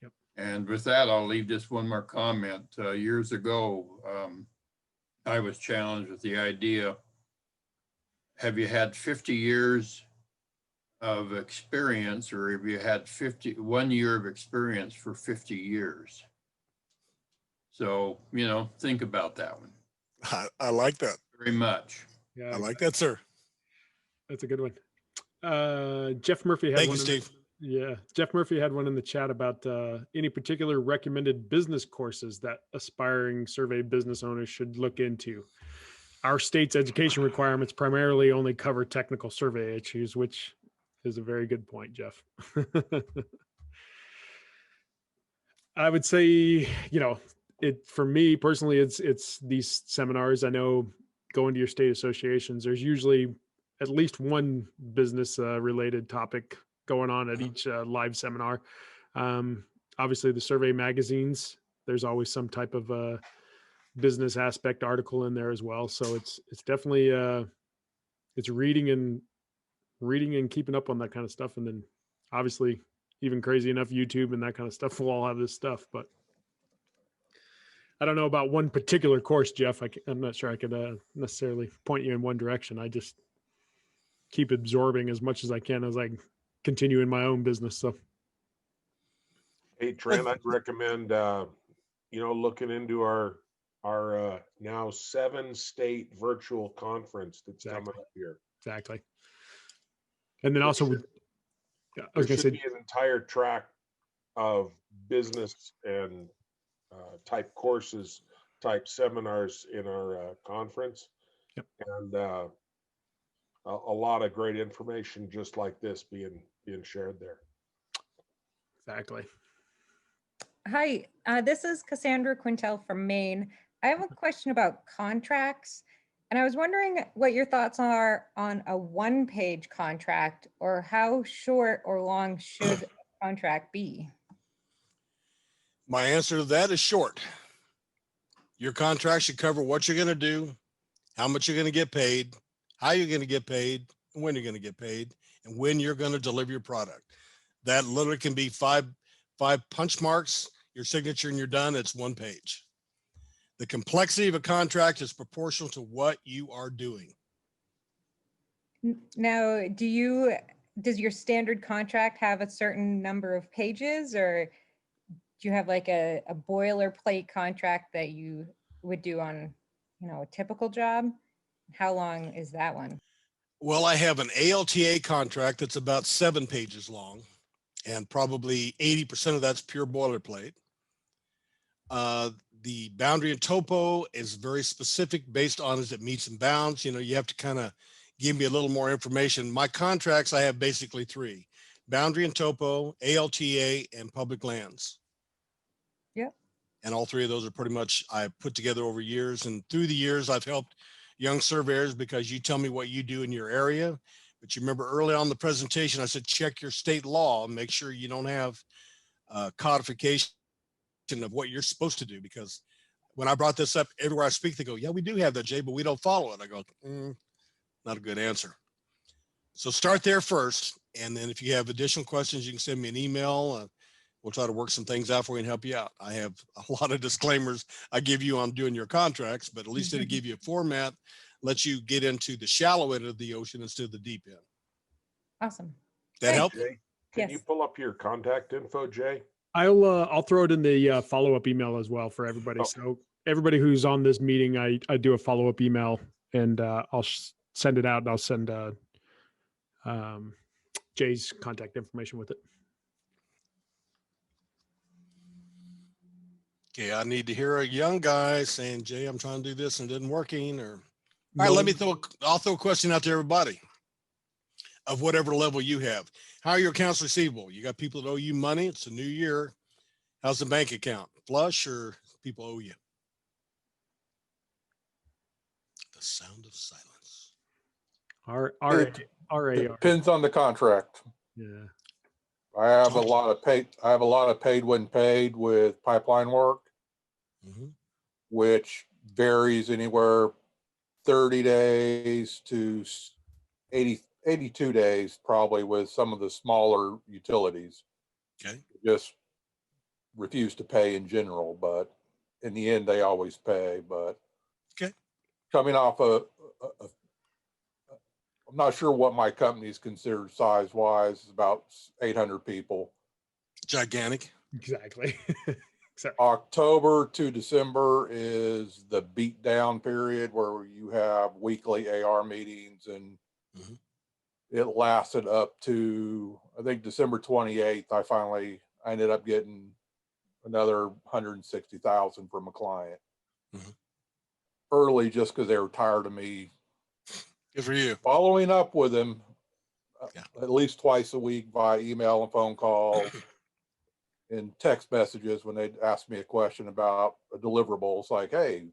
Yep. And with that, I'll leave just one more comment. Years ago, I was challenged with the idea, have you had 50 years of experience, or have you had 1 year of experience for 50 years? So, think about that one I like that. very much. Yeah, I like that, sir. that's a good one. Jeff Murphy had Thank one. you, Steve. Jeff Murphy had one in the chat about any particular recommended business courses that aspiring survey business owners should look into. Our state's education requirements primarily only cover technical survey issues, which is a very good point, Jeff. I would say, for me personally, it's these seminars. I know going to your state associations, there's usually at least one business related topic going on at each live seminar. Obviously the survey magazines, there's always some type of business aspect article in there as well. So it's definitely it's reading and keeping up on that kind of stuff. And then obviously even crazy enough, YouTube and that kind of stuff will all have this stuff, but I don't know about one particular course, Jeff. I'm not sure I could necessarily point you in one direction. I just keep absorbing as much as I can as I continue in my own business. So, Hey, Trent, I'd recommend, looking into our now 7-state virtual conference that's coming up here. exactly. And then also, I was There going to should say, be an entire track of business and type courses, type seminars in our conference. Yep. And a lot of great information just like this being shared there. exactly. Hi, this is Cassandra Quintel from Maine. I have a question about contracts, and I was wondering what your thoughts are on a one-page contract, or how short or long should a contract be? My answer to that is short. Your contract should cover what you're going to do, how much you're going to get paid, how you're going to get paid, and when you're going to get paid, and when you're going to deliver your product. That literally can be five punch marks, your signature, and you're done. It's 1 page. The complexity of a contract is proportional to what you are doing. Now, does your standard contract have a certain number of pages, or do you have like a boilerplate contract that you would do on, a typical job? How long is that one? Well, I have an ALTA contract that's about 7 pages long, and probably 80% of that's pure boilerplate. The boundary and topo is very specific based on as it meets and bounds. You have to kind of give me a little more information. My contracts, I have basically 3: boundary and topo, ALTA, and public lands. Yep. And all 3 of those are pretty much I put together over years. And through the years, I've helped young surveyors because you tell me what you do in your area. But you remember early on in the presentation, I said, check your state law and make sure you don't have codification of what you're supposed to do. Because when I brought this up, everywhere I speak, they go, yeah, we do have that, Jay, but we don't follow it. I go, not a good answer. So start there first. And then if you have additional questions, you can send me an email. We'll try to work some things out for you and help you out. I have a lot of disclaimers I give you on doing your contracts, but at least it'll give you a format, lets you get into the shallow end of the ocean instead of the deep end. Awesome. That help? Jay, can you Yes. pull up your contact info, Jay? I'll throw it in the follow-up email as well for everybody. Oh. So everybody who's on this meeting, I do a follow-up email, and I'll send it out, and I'll send Jay's contact information with it. Okay, I need to hear a young guy saying, Jay, I'm trying to do this and it isn't working. Or all right, I'll throw a question out to everybody of whatever level you have. How are your accounts receivable? You got people that owe you money. It's a new year. How's the bank account? Flush or people owe you? The sound of silence. RAR. Depends on the contract. Yeah. I have a lot of paid when paid with pipeline work, which varies anywhere 30 days to 82 days, probably, with some of the smaller utilities. Okay. Just refuse to pay in general, but in the end, they always pay. But okay, coming off I'm not sure what my company is considered size wise. It's about 800 people. Exactly. Gigantic. Exactly. October to December is the beat down period where you have weekly AR meetings, and it lasted up to, I think, December 28th. I ended up getting another 160,000 from a client early, just because they were tired of me. Good for you. Following up with them at least twice a week via email and phone calls and text messages when they'd ask me a question about a deliverable. It's like, hey,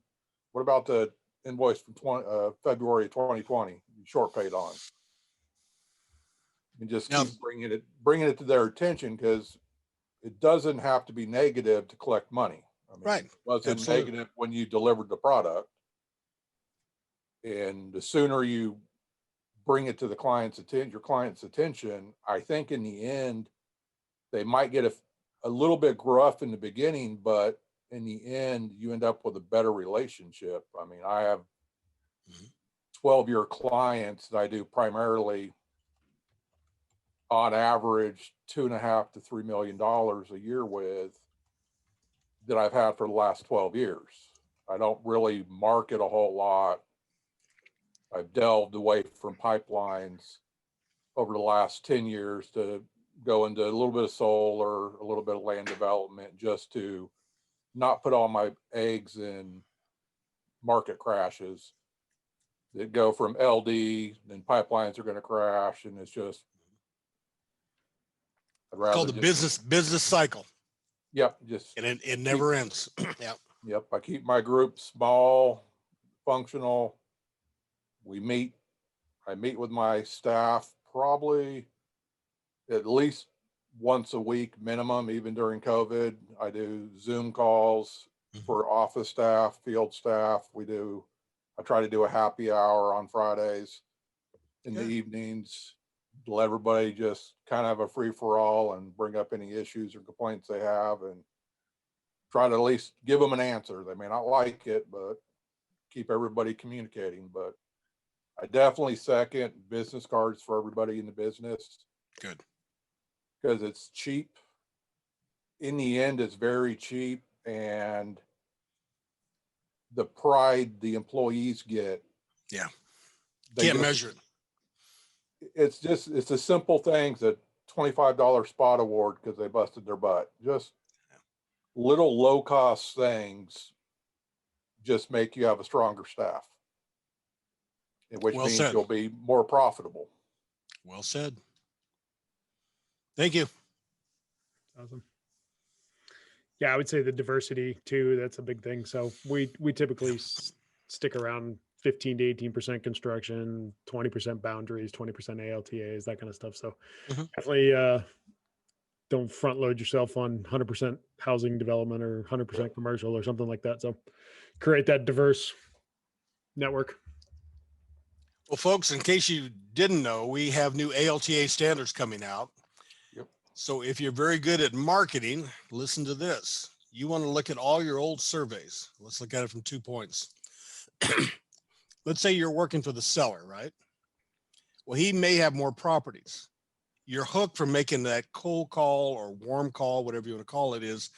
what about the invoice from February 2020 you short paid on? And just keep bringing it to their attention, because it doesn't have to be negative to collect money. I mean, right. It wasn't negative when you delivered the product. And the sooner you bring it to the your client's attention, I think in the end, they might get a little bit gruff in the beginning, but in the end, you end up with a better relationship. I mean, I have 12-year clients that I do primarily, on average, $2.5 to $3 million a year with, that I've had for the last 12 years. I don't really market a whole lot. I've delved away from pipelines over the last 10 years to go into a little bit of solar, a little bit of land development, just to not put all my eggs in market crashes that go from LD, then pipelines are going to crash, and it's just, I'd rather called the business cycle. Yep, just and it never ends. Yep, I keep my group small, functional. I meet with my staff probably at least once a week minimum, even during COVID. I do Zoom calls for office staff, field staff. I try to do a happy hour on Fridays in the evenings. let everybody just kind of have a free for all and bring up any issues or complaints they have and try to at least give them an answer. They may not like it, but keep everybody communicating. But I definitely second business cards for everybody in the business. Good. Because it's cheap. In the end, it's very cheap, and the pride the employees get. Yeah. they Can't just- measure it. It's a simple things, a $25 spot award because they busted their butt. Just little low cost things just make you have a stronger staff, which Well means said. you'll be more profitable. Well said. Thank you. Awesome. Yeah, I would say the diversity too. That's a big thing. So we typically stick around 15 to 18% construction, 20% boundaries, 20% ALTAs, that kind of stuff. So Mhm. definitely don't front load yourself on 100% housing development or 100% commercial or something like that. So create that diverse network. Well, folks, in case you didn't know, we have new ALTA standards coming out. Yep. So if you're very good at marketing, listen to this. You want to look at all your old surveys. Let's look at it from 2 points. Let's say you're working for the seller, right? Well, he may have more properties. Your hook for making that cold call or warm call, whatever you want to call it, is,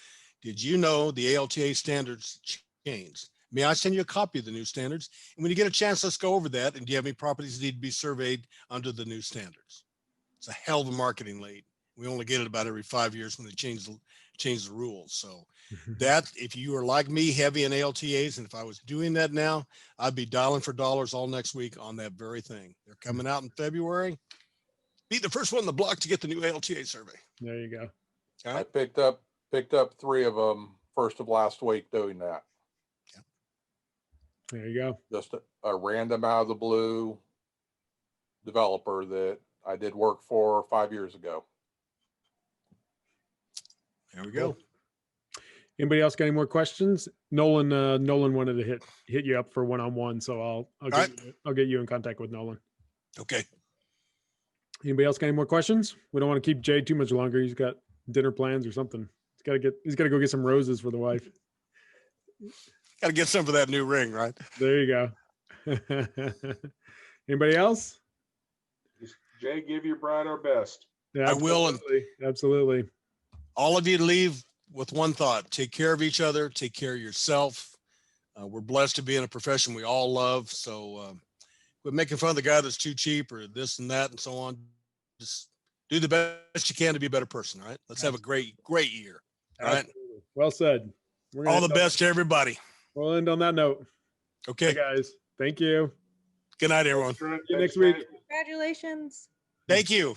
did you know the ALTA standards changed? May I send you a copy of the new standards? And when you get a chance, let's go over that. And do you have any properties that need to be surveyed under the new standards? It's a hell of a marketing lead. We only get it about every 5 years when they change the rules. So that, if you are like me, heavy in ALTAs, and if I was doing that now, I'd be dialing for dollars all next week on that very thing. They're coming out in February. Be the first one on the block to get the new ALTA survey. There you go. All I right. picked up 3 of them first of last week doing that. There you go. Just a random out of the blue developer that I did work for 5 years ago. There we go. Anybody else got any more questions? Nolan wanted to hit you up for one-on-one, so I'll get you in contact with Nolan. Okay. Anybody else got any more questions? We don't want to keep Jay too much longer. He's got dinner plans or something. He's got to go get some roses for the wife. Got to get some for that new ring, right? There you go. Anybody else? Jay, give your bride our best. Yeah, I will, and- absolutely. Absolutely. All of you leave with one thought: take care of each other, take care of yourself. We're blessed to be in a profession we all love. So quit making fun of the guy that's too cheap or this and that and so on. Just do the best you can to be a better person. All right. Let's have a great year. All right. Absolutely. Well said. We're gonna All the end on- best to everybody. We'll end on that note. Okay. Hey guys. Thank you. Good night, everyone. See you next week. Congratulations. Thank you.